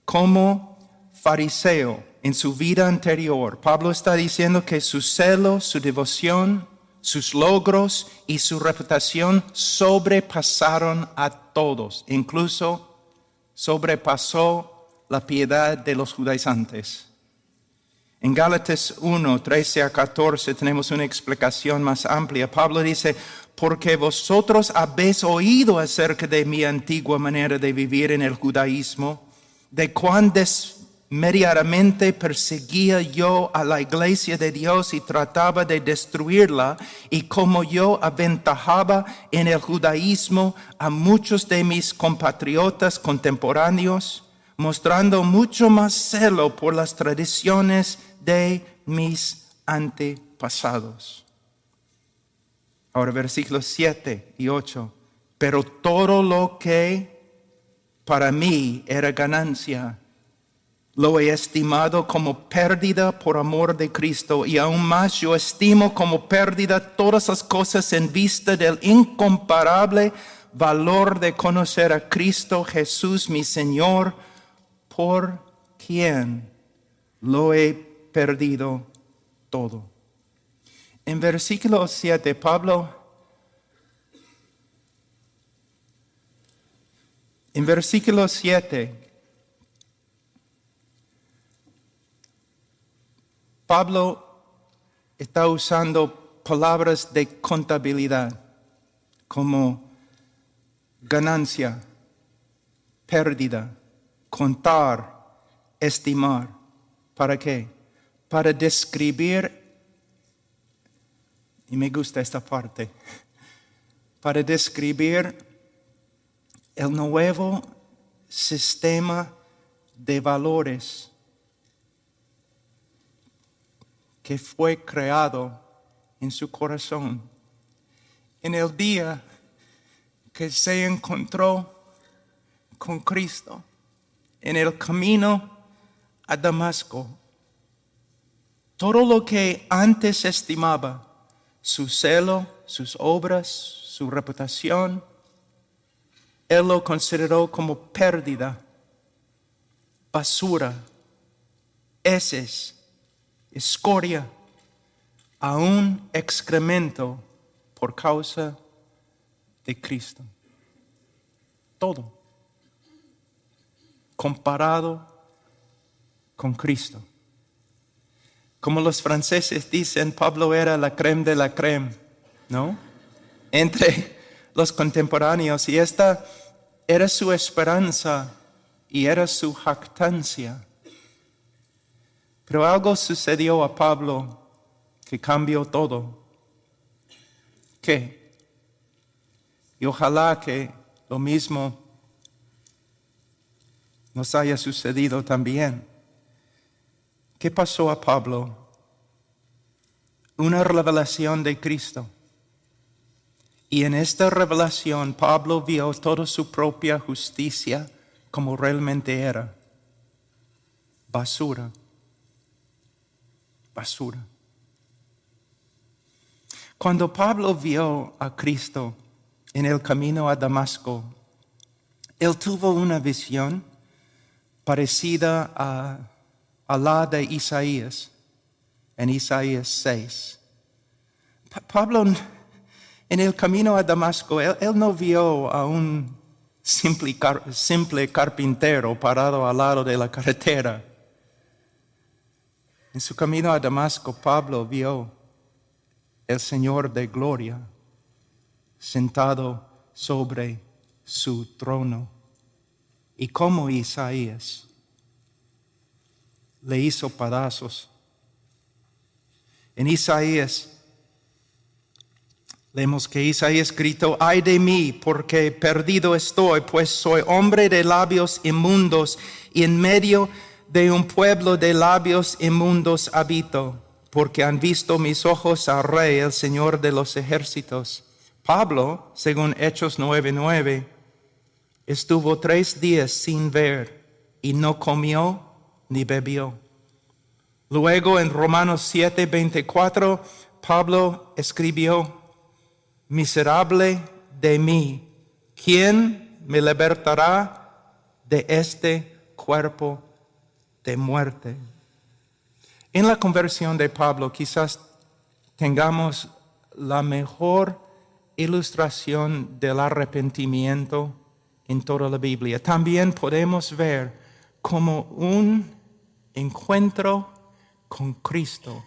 como fariseo en su vida anterior. Pablo está diciendo que su celo, su devoción, sus logros y su reputación sobrepasaron a todos, incluso sobrepasó la piedad de los judaizantes. En Gálatas 1, 13 a 14 tenemos una explicación más amplia. Pablo dice, porque vosotros habéis oído acerca de mi antigua manera de vivir en el judaísmo, de cuán desmediadamente perseguía yo a la iglesia de Dios y trataba de destruirla, y como yo aventajaba en el judaísmo a muchos de mis compatriotas contemporáneos, mostrando mucho más celo por las tradiciones de mis antepasados. Ahora versículos 7 y 8. Pero todo lo que para mí era ganancia, lo he estimado como pérdida por amor de Cristo, y aún más yo estimo como pérdida todas las cosas en vista del incomparable valor de conocer a Cristo Jesús mi Señor, por quien lo he perdido todo. En versículo 7, Pablo está usando palabras de contabilidad como ganancia, pérdida, contar, estimar. ¿Para qué? Para describir, y me gusta esta parte, para describir el nuevo sistema de valores que fue creado en su corazón en el día que se encontró con Cristo en el camino a Damasco. Todo lo que antes estimaba, su celo, sus obras, su reputación, él lo consideró como pérdida, basura, heces, escoria, aún excremento por causa de Cristo. Todo comparado con Cristo. Como los franceses dicen, Pablo era la crème de la crème, ¿no? Entre los contemporáneos, y esta era su esperanza y era su jactancia. Pero algo sucedió a Pablo que cambió todo. ¿Qué? Y ojalá que lo mismo nos haya sucedido también. ¿Qué pasó a Pablo? Una revelación de Cristo. Y en esta revelación Pablo vio toda su propia justicia como realmente era. Basura. Basura. Cuando Pablo vio a Cristo en el camino a Damasco, él tuvo una visión parecida a la de Isaías, en Isaías 6. Pablo, en el camino a Damasco, él no vio a un simple carpintero parado al lado de la carretera. En su camino a Damasco, Pablo vio el Señor de gloria sentado sobre su trono. Y como Isaías le hizo pedazos. En Isaías leemos que Isaías gritó: ay de mí, porque perdido estoy, pues soy hombre de labios inmundos, y en medio de un pueblo de labios inmundos habito, porque han visto mis ojos al Rey, el Señor de los ejércitos. Pablo, según Hechos 9:9, estuvo 3 días sin ver y no comió ni bebió. Luego en Romanos 7:24, Pablo escribió: miserable de mí, ¿quién me libertará de este cuerpo de muerte? En la conversión de Pablo quizás tengamos la mejor ilustración del arrepentimiento en toda la Biblia. También podemos ver como un encuentro con Cristo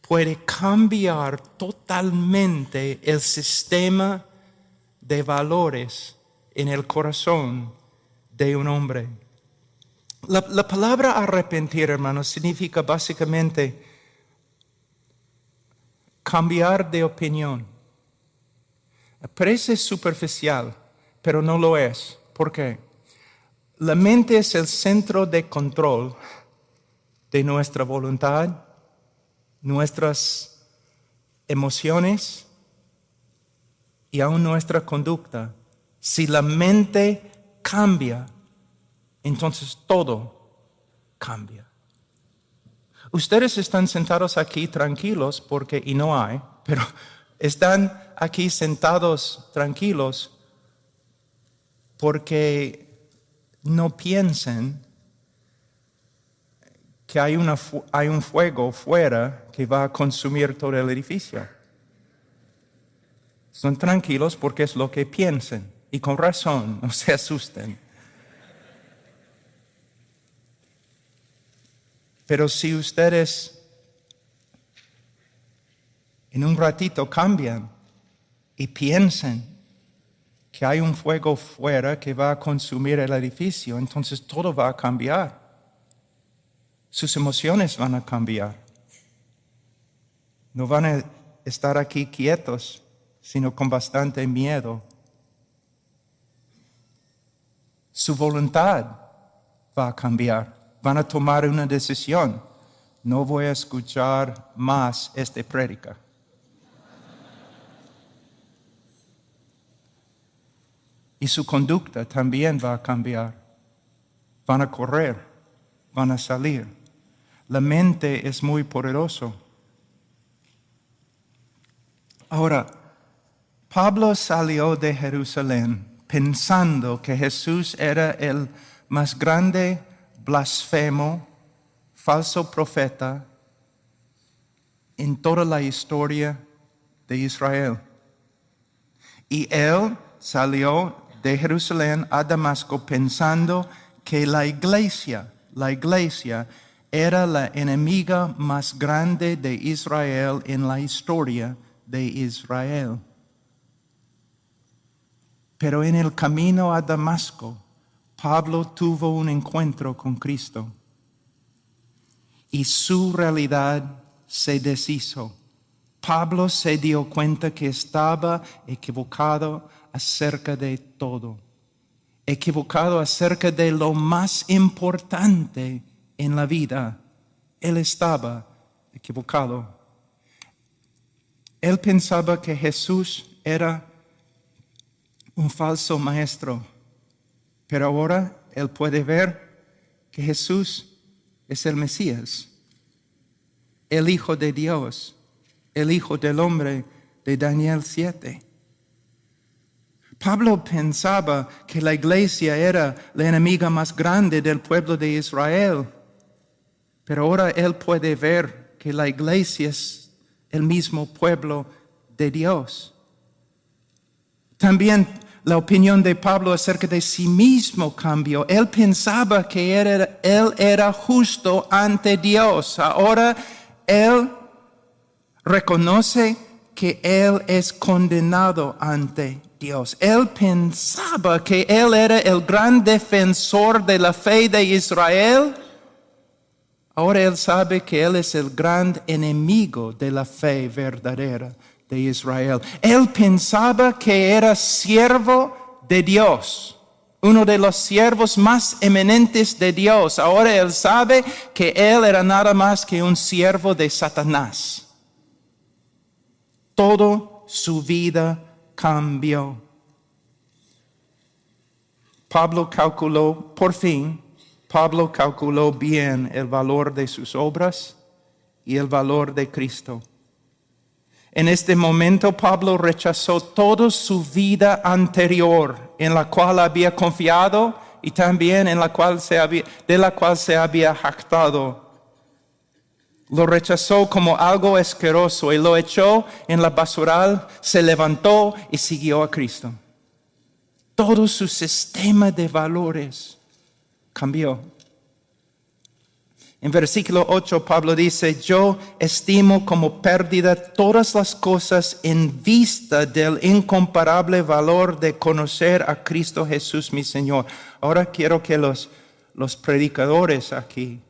puede cambiar totalmente el sistema de valores en el corazón de un hombre. La palabra arrepentir, hermanos, significa básicamente cambiar de opinión. Parece superficial, pero no lo es. ¿Por qué? La mente es el centro de control de nuestra voluntad, nuestras emociones y aún nuestra conducta. Si la mente cambia, entonces todo cambia. Ustedes están sentados aquí tranquilos y no hay, pero están aquí sentados tranquilos porque no piensen que hay un fuego fuera que va a consumir todo el edificio. Son tranquilos porque es lo que piensan, y con razón, no se asusten. Pero si ustedes en un ratito cambian y piensan que hay un fuego fuera que va a consumir el edificio, entonces todo va a cambiar. Sus emociones van a cambiar. No van a estar aquí quietos, sino con bastante miedo. Su voluntad va a cambiar. Van a tomar una decisión. No voy a escuchar más esta prédica. Y su conducta también va a cambiar. Van a correr, van a salir. La mente es muy poderosa. Ahora, Pablo salió de Jerusalén pensando que Jesús era el más grande blasfemo, falso profeta en toda la historia de Israel. Y él salió de Jerusalén a Damasco pensando que la iglesia era la enemiga más grande de Israel en la historia de Israel. Pero en el camino a Damasco, Pablo tuvo un encuentro con Cristo y su realidad se deshizo. Pablo se dio cuenta que estaba equivocado acerca de todo, equivocado acerca de lo más importante en la vida. Él estaba equivocado. Él pensaba que Jesús era un falso maestro, pero ahora él puede ver que Jesús es el Mesías, el Hijo de Dios, el Hijo del Hombre de Daniel 7. Pablo pensaba que la iglesia era la enemiga más grande del pueblo de Israel, pero ahora él puede ver que la iglesia es el mismo pueblo de Dios. También la opinión de Pablo acerca de sí mismo cambió. Él pensaba que él era justo ante Dios. Ahora él reconoce que él es condenado ante Dios. Él pensaba que él era el gran defensor de la fe de Israel. Ahora él sabe que él es el gran enemigo de la fe verdadera de Israel. Él pensaba que era siervo de Dios, uno de los siervos más eminentes de Dios. Ahora él sabe que él era nada más que un siervo de Satanás. Toda su vida cambió. Pablo calculó bien el valor de sus obras y el valor de Cristo. En este momento Pablo rechazó toda su vida anterior en la cual había confiado y también de la cual se había jactado. Lo rechazó como algo asqueroso y lo echó en la basural, se levantó y siguió a Cristo. Todo su sistema de valores cambió. En versículo 8 Pablo dice, yo estimo como pérdida todas las cosas en vista del incomparable valor de conocer a Cristo Jesús mi Señor. Ahora quiero que los predicadores aquí,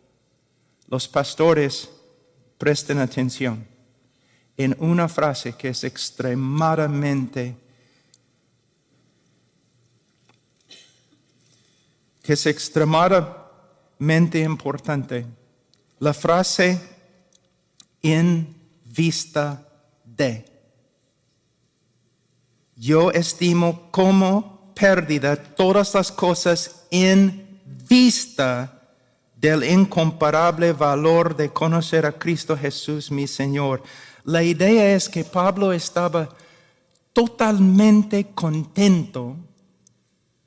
los pastores, presten atención en una frase que es extremadamente importante. La frase en vista de. Yo estimo como pérdida todas las cosas en vista del incomparable valor de conocer a Cristo Jesús mi Señor. La idea es que Pablo estaba totalmente contento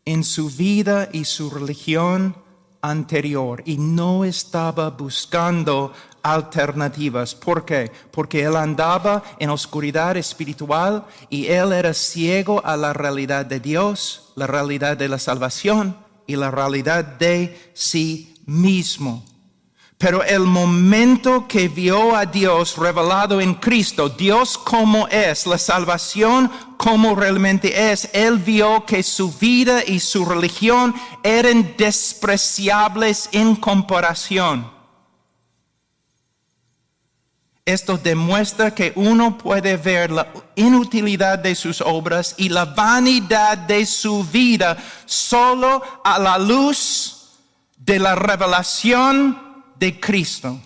en su vida y su religión anterior y no estaba buscando alternativas. ¿Por qué? Porque él andaba en oscuridad espiritual y él era ciego a la realidad de Dios, la realidad de la salvación y la realidad de sí mismo. Pero el momento que vio a Dios revelado en Cristo, Dios como es, la salvación como realmente es, él vio que su vida y su religión eran despreciables en comparación. Esto demuestra que uno puede ver la inutilidad de sus obras y la vanidad de su vida solo a la luz de la revelación de Cristo.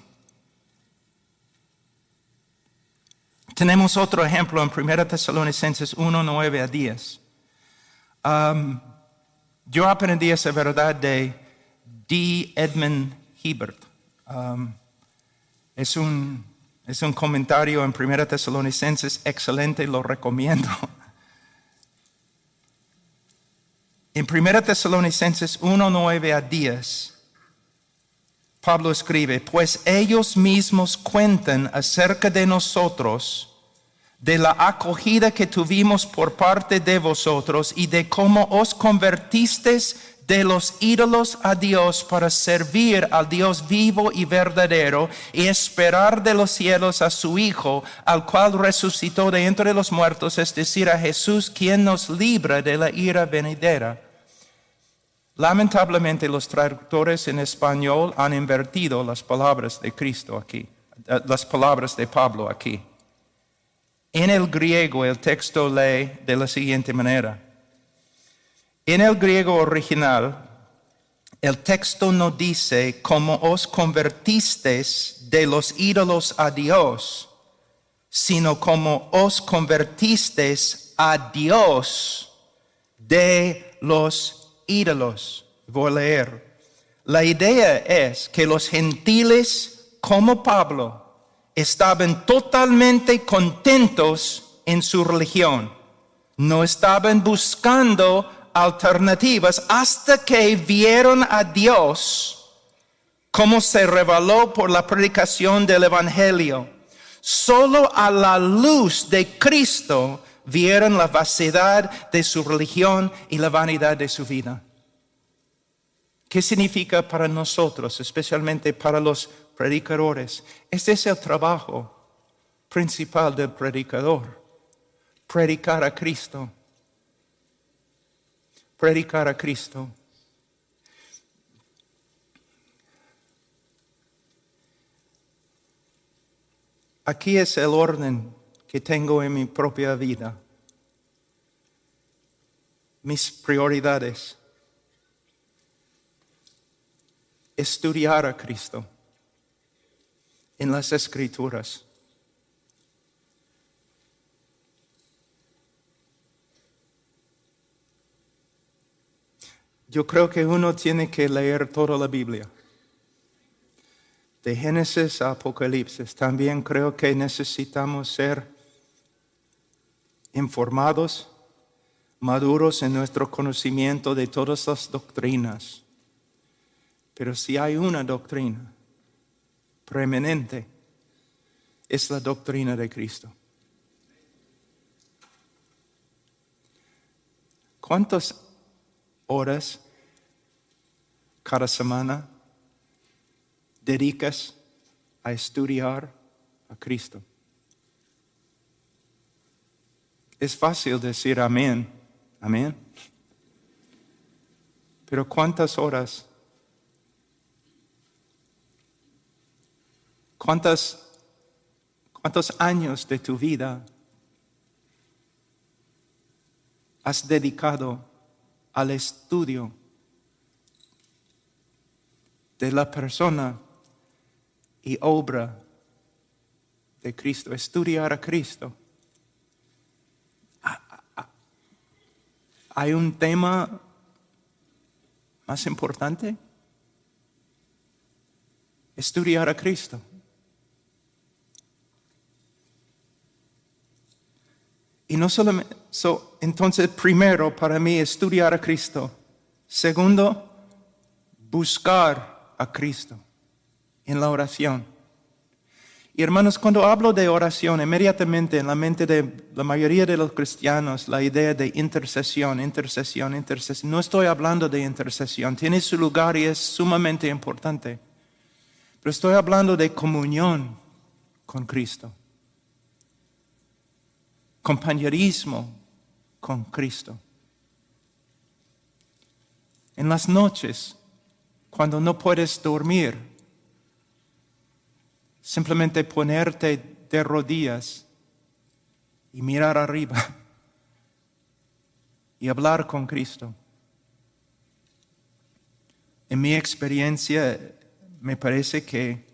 Tenemos otro ejemplo en 1 Tesalonicenses 1, 9 a 10. Yo aprendí esa verdad de D. Edmund Hibbert. Es un comentario en 1 Tesalonicenses excelente, lo recomiendo. En 1 Tesalonicenses 1, 9 a 10, Pablo escribe, pues ellos mismos cuentan acerca de nosotros, de la acogida que tuvimos por parte de vosotros y de cómo os convertisteis de los ídolos a Dios para servir al Dios vivo y verdadero y esperar de los cielos a su Hijo, al cual resucitó de entre los muertos, es decir, a Jesús, quien nos libra de la ira venidera. Lamentablemente los traductores en español han invertido las palabras de Cristo aquí, las palabras de Pablo aquí. En el griego el texto lee de la siguiente manera. En el griego original, el texto no dice cómo os convertisteis de los ídolos a Dios, sino cómo os convertisteis a Dios de los ídolos. Voy a leer. La idea es que los gentiles, como Pablo, estaban totalmente contentos en su religión. No estaban buscando alternativas hasta que vieron a Dios como se reveló por la predicación del Evangelio. Solo a la luz de Cristo vieron la vaciedad de su religión y la vanidad de su vida. ¿Qué significa para nosotros, especialmente para los predicadores? Este es el trabajo principal del predicador: predicar a Cristo. Predicar a Cristo. Aquí es el orden que tengo en mi propia vida. Mis prioridades. Estudiar a Cristo en las Escrituras. Yo creo que uno tiene que leer toda la Biblia, de Génesis a Apocalipsis. También creo que necesitamos ser informados, maduros en nuestro conocimiento de todas las doctrinas. Pero si hay una doctrina preeminente, es la doctrina de Cristo. ¿Cuántas horas cada semana dedicas a estudiar a Cristo? Es fácil decir amén, amén. Pero ¿cuántas horas? ¿Cuántos años de tu vida has dedicado al estudio de la persona y obra de Cristo? Estudiar a Cristo. ¿Hay un tema más importante? Estudiar a Cristo. Y no solamente, entonces primero para mí estudiar a Cristo. Segundo, buscar a Cristo en la oración. Y hermanos, cuando hablo de oración, inmediatamente en la mente de la mayoría de los cristianos, la idea de intercesión. No estoy hablando de intercesión, tiene su lugar y es sumamente importante. Pero estoy hablando de comunión con Cristo. Compañerismo con Cristo. En las noches, cuando no puedes dormir, simplemente ponerte de rodillas y mirar arriba y hablar con Cristo. En mi experiencia, me parece que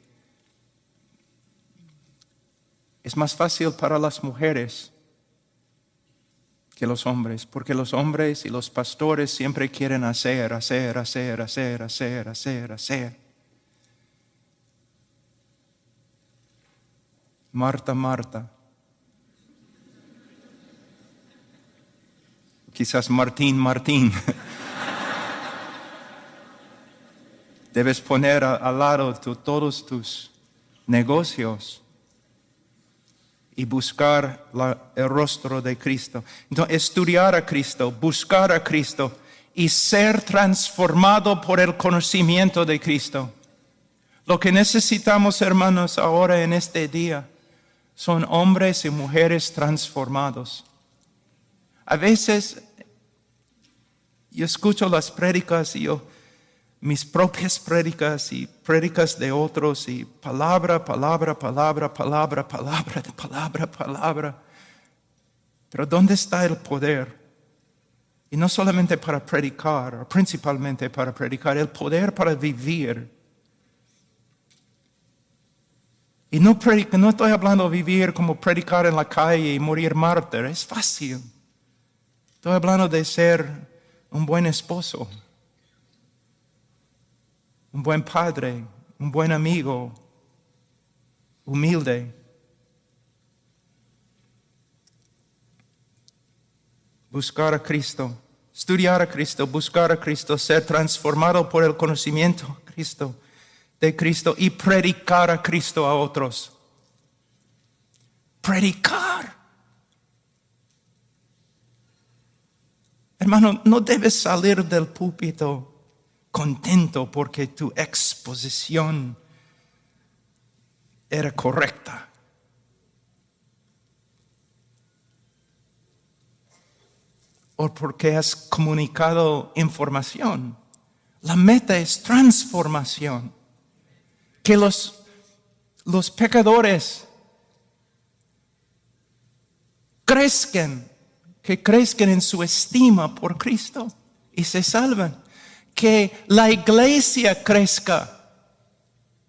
es más fácil para las mujeres que los hombres, porque los hombres y los pastores siempre quieren hacer. Marta. Quizás Martín. Debes poner al lado todos tus negocios y buscar el rostro de Cristo. Entonces, estudiar a Cristo, buscar a Cristo y ser transformado por el conocimiento de Cristo. Lo que necesitamos, hermanos, ahora en este día son hombres y mujeres transformados. A veces yo escucho las prédicas y mis propias prédicas y prédicas de otros y palabra. Pero ¿dónde está el poder? Y no solamente para predicar, o principalmente para predicar, el poder para vivir. Y no estoy hablando de vivir como predicar en la calle y morir mártir, es fácil. Estoy hablando de ser un buen esposo, un buen padre, un buen amigo, humilde. Buscar a Cristo, estudiar a Cristo, buscar a Cristo, ser transformado por el conocimiento de Cristo y predicar a Cristo a otros. Predicar. Hermano, no debes salir del púlpito contento porque tu exposición era correcta. O porque has comunicado información. La meta es transformación. Que los pecadores crezcan en su estima por Cristo y se salvan. Que la iglesia crezca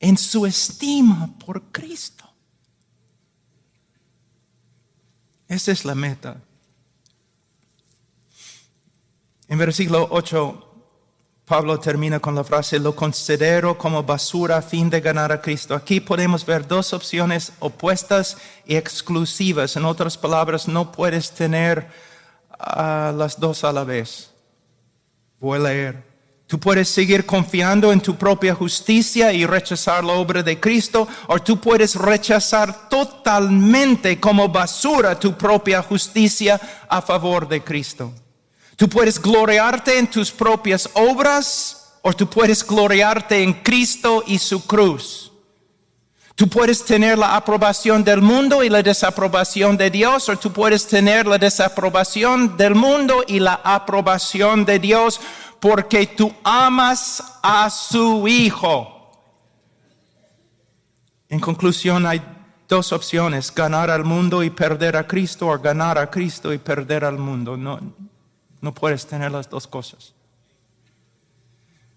en su estima por Cristo. Esa es la meta. En versículo 8, Pablo termina con la frase, lo considero como basura a fin de ganar a Cristo. Aquí podemos ver dos opciones opuestas y exclusivas. En otras palabras, no puedes tener las dos a la vez. Voy a leer. Tú puedes seguir confiando en tu propia justicia y rechazar la obra de Cristo, o tú puedes rechazar totalmente como basura tu propia justicia a favor de Cristo. Tú puedes gloriarte en tus propias obras o tú puedes gloriarte en Cristo y su cruz. Tú puedes tener la aprobación del mundo y la desaprobación de Dios, o tú puedes tener la desaprobación del mundo y la aprobación de Dios porque tú amas a su Hijo. En conclusión, hay dos opciones, ganar al mundo y perder a Cristo, o ganar a Cristo y perder al mundo. No puedes tener las dos cosas.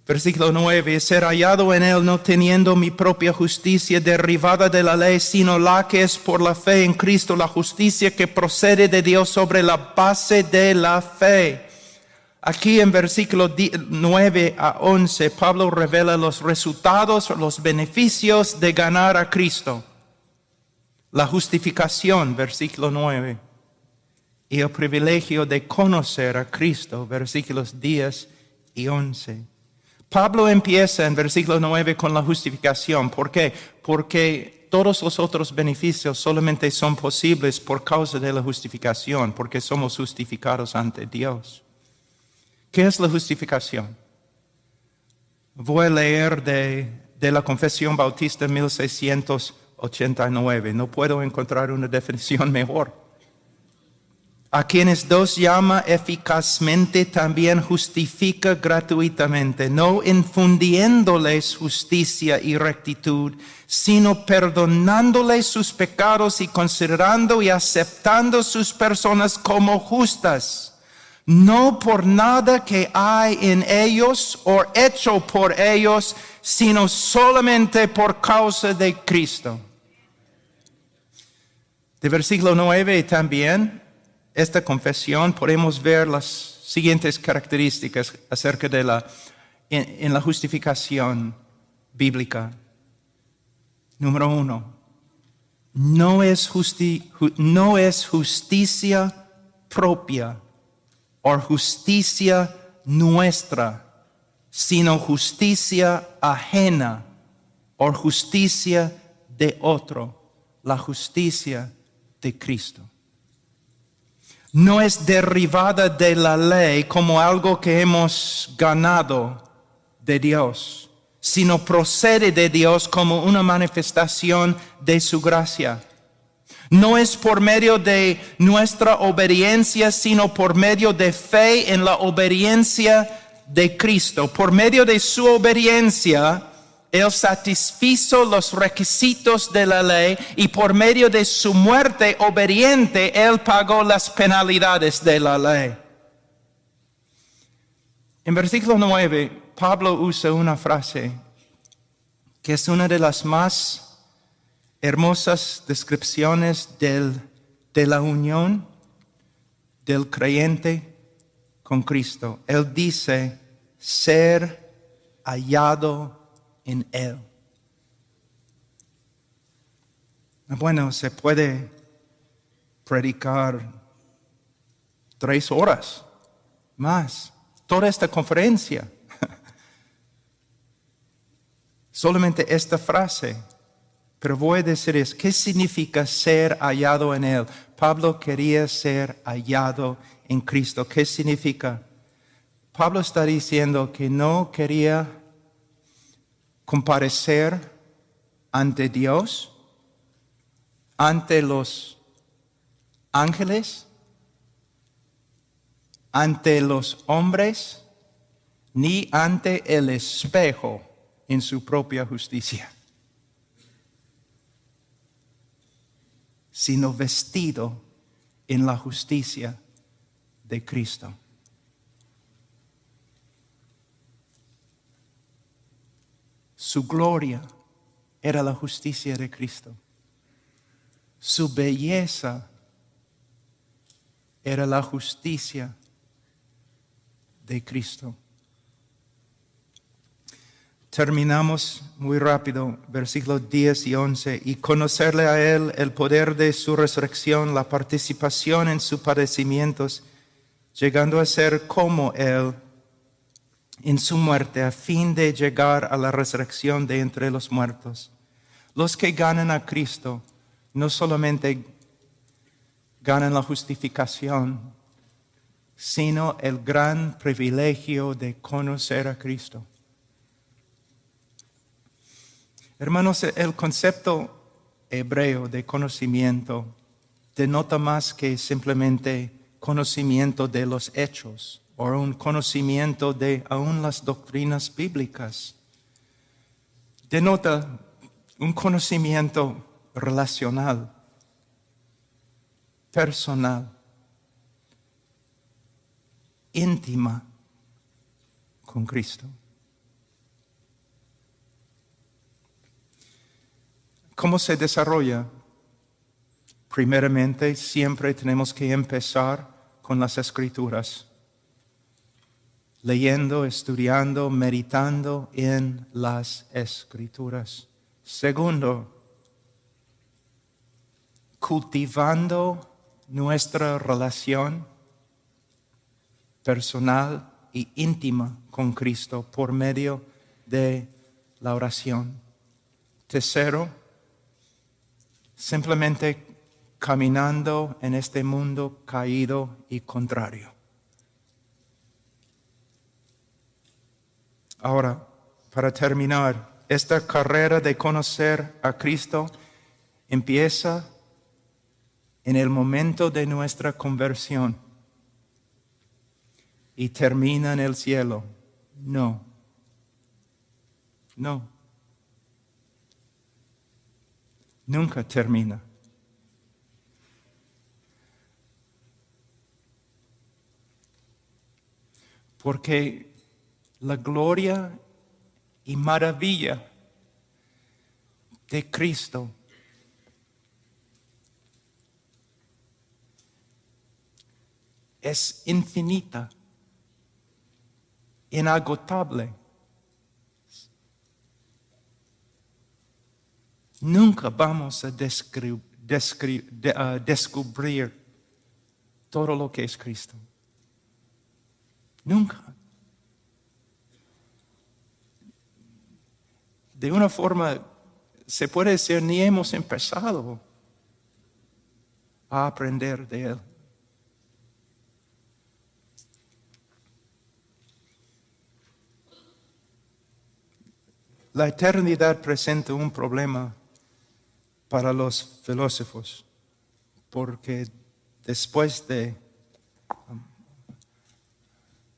Versículo 9, ser hallado en él no teniendo mi propia justicia derivada de la ley, sino la que es por la fe en Cristo, la justicia que procede de Dios sobre la base de la fe. Aquí en versículo 9 a 11, Pablo revela los resultados, los beneficios de ganar a Cristo. La justificación, versículo 9. Y el privilegio de conocer a Cristo, versículos 10 y 11. Pablo empieza en versículo 9 con la justificación. ¿Por qué? Porque todos los otros beneficios solamente son posibles por causa de la justificación, porque somos justificados ante Dios. ¿Qué es la justificación? Voy a leer de la Confesión Bautista 1689. No puedo encontrar una definición mejor. A quienes Dios llama eficazmente también justifica gratuitamente, no infundiéndoles justicia y rectitud, sino perdonándoles sus pecados y considerando y aceptando sus personas como justas, no por nada que hay en ellos o hecho por ellos, sino solamente por causa de Cristo. De versículo 9 también, esta confesión, podemos ver las siguientes características acerca de en la justificación bíblica. Número 1, no es justicia propia o justicia nuestra, sino justicia ajena o justicia de otro, la justicia de Cristo. No es derivada de la ley como algo que hemos ganado de Dios, sino procede de Dios como una manifestación de su gracia. No es por medio de nuestra obediencia, sino por medio de fe en la obediencia de Cristo. Por medio de su obediencia, Él satisfizo los requisitos de la ley y por medio de su muerte obediente, Él pagó las penalidades de la ley. En versículo 9, Pablo usa una frase que es una de las más hermosas descripciones de la unión del creyente con Cristo. Él dice, ser hallado en Él. Bueno, se puede predicar 3 horas más, toda esta conferencia. Solamente esta frase. Pero voy a decir ¿qué significa ser hallado en Él? Pablo quería ser hallado en Cristo. ¿Qué significa? Pablo está diciendo que no quería comparecer ante Dios, ante los ángeles, ante los hombres, ni ante el espejo en su propia justicia, sino vestido en la justicia de Cristo. Su gloria era la justicia de Cristo. Su belleza era la justicia de Cristo. Terminamos muy rápido, versículos 10 y 11. Y conocerle a Él el poder de su resurrección, la participación en sus padecimientos, llegando a ser como Él en su muerte, a fin de llegar a la resurrección de entre los muertos. Los que ganan a Cristo no solamente ganan la justificación, sino el gran privilegio de conocer a Cristo. Hermanos, el concepto hebreo de conocimiento denota más que simplemente conocimiento de los hechos o un conocimiento de aún las doctrinas bíblicas. Denota un conocimiento relacional, personal, íntima con Cristo. ¿Cómo se desarrolla? Primeramente, siempre tenemos que empezar con las Escrituras, leyendo, estudiando, meditando en las Escrituras. Segundo, cultivando nuestra relación personal y íntima con Cristo por medio de la oración. Tercero, simplemente caminando en este mundo caído y contrario. Ahora, para terminar, esta carrera de conocer a Cristo empieza en el momento de nuestra conversión y termina en el cielo. No. Nunca termina. Porque la gloria y maravilla de Cristo es infinita, inagotable. Nunca vamos a descubrir todo lo que es Cristo. Nunca. De una forma, se puede decir, ni hemos empezado a aprender de Él. La eternidad presenta un problema para los filósofos, porque después de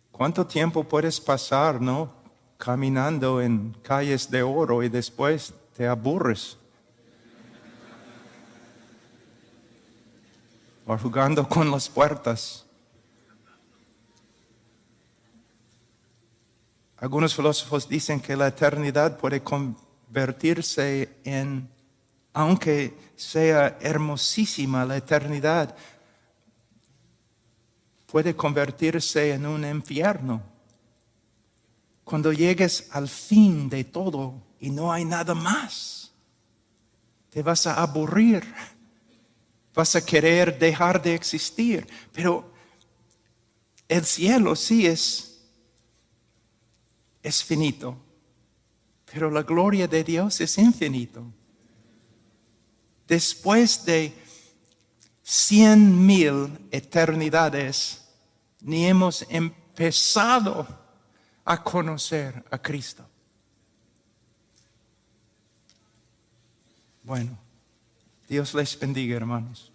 ¿cuánto tiempo puedes pasar, caminando en calles de oro y después te aburres? O jugando con las puertas. Algunos filósofos dicen que la eternidad puede convertirse en, aunque sea hermosísima la eternidad, puede convertirse en un infierno. Cuando llegues al fin de todo y no hay nada más, te vas a aburrir, vas a querer dejar de existir. Pero el cielo sí es finito, pero la gloria de Dios es infinito. Después de 100,000 eternidades, ni hemos empezado a conocer a Cristo. Bueno, Dios les bendiga, hermanos.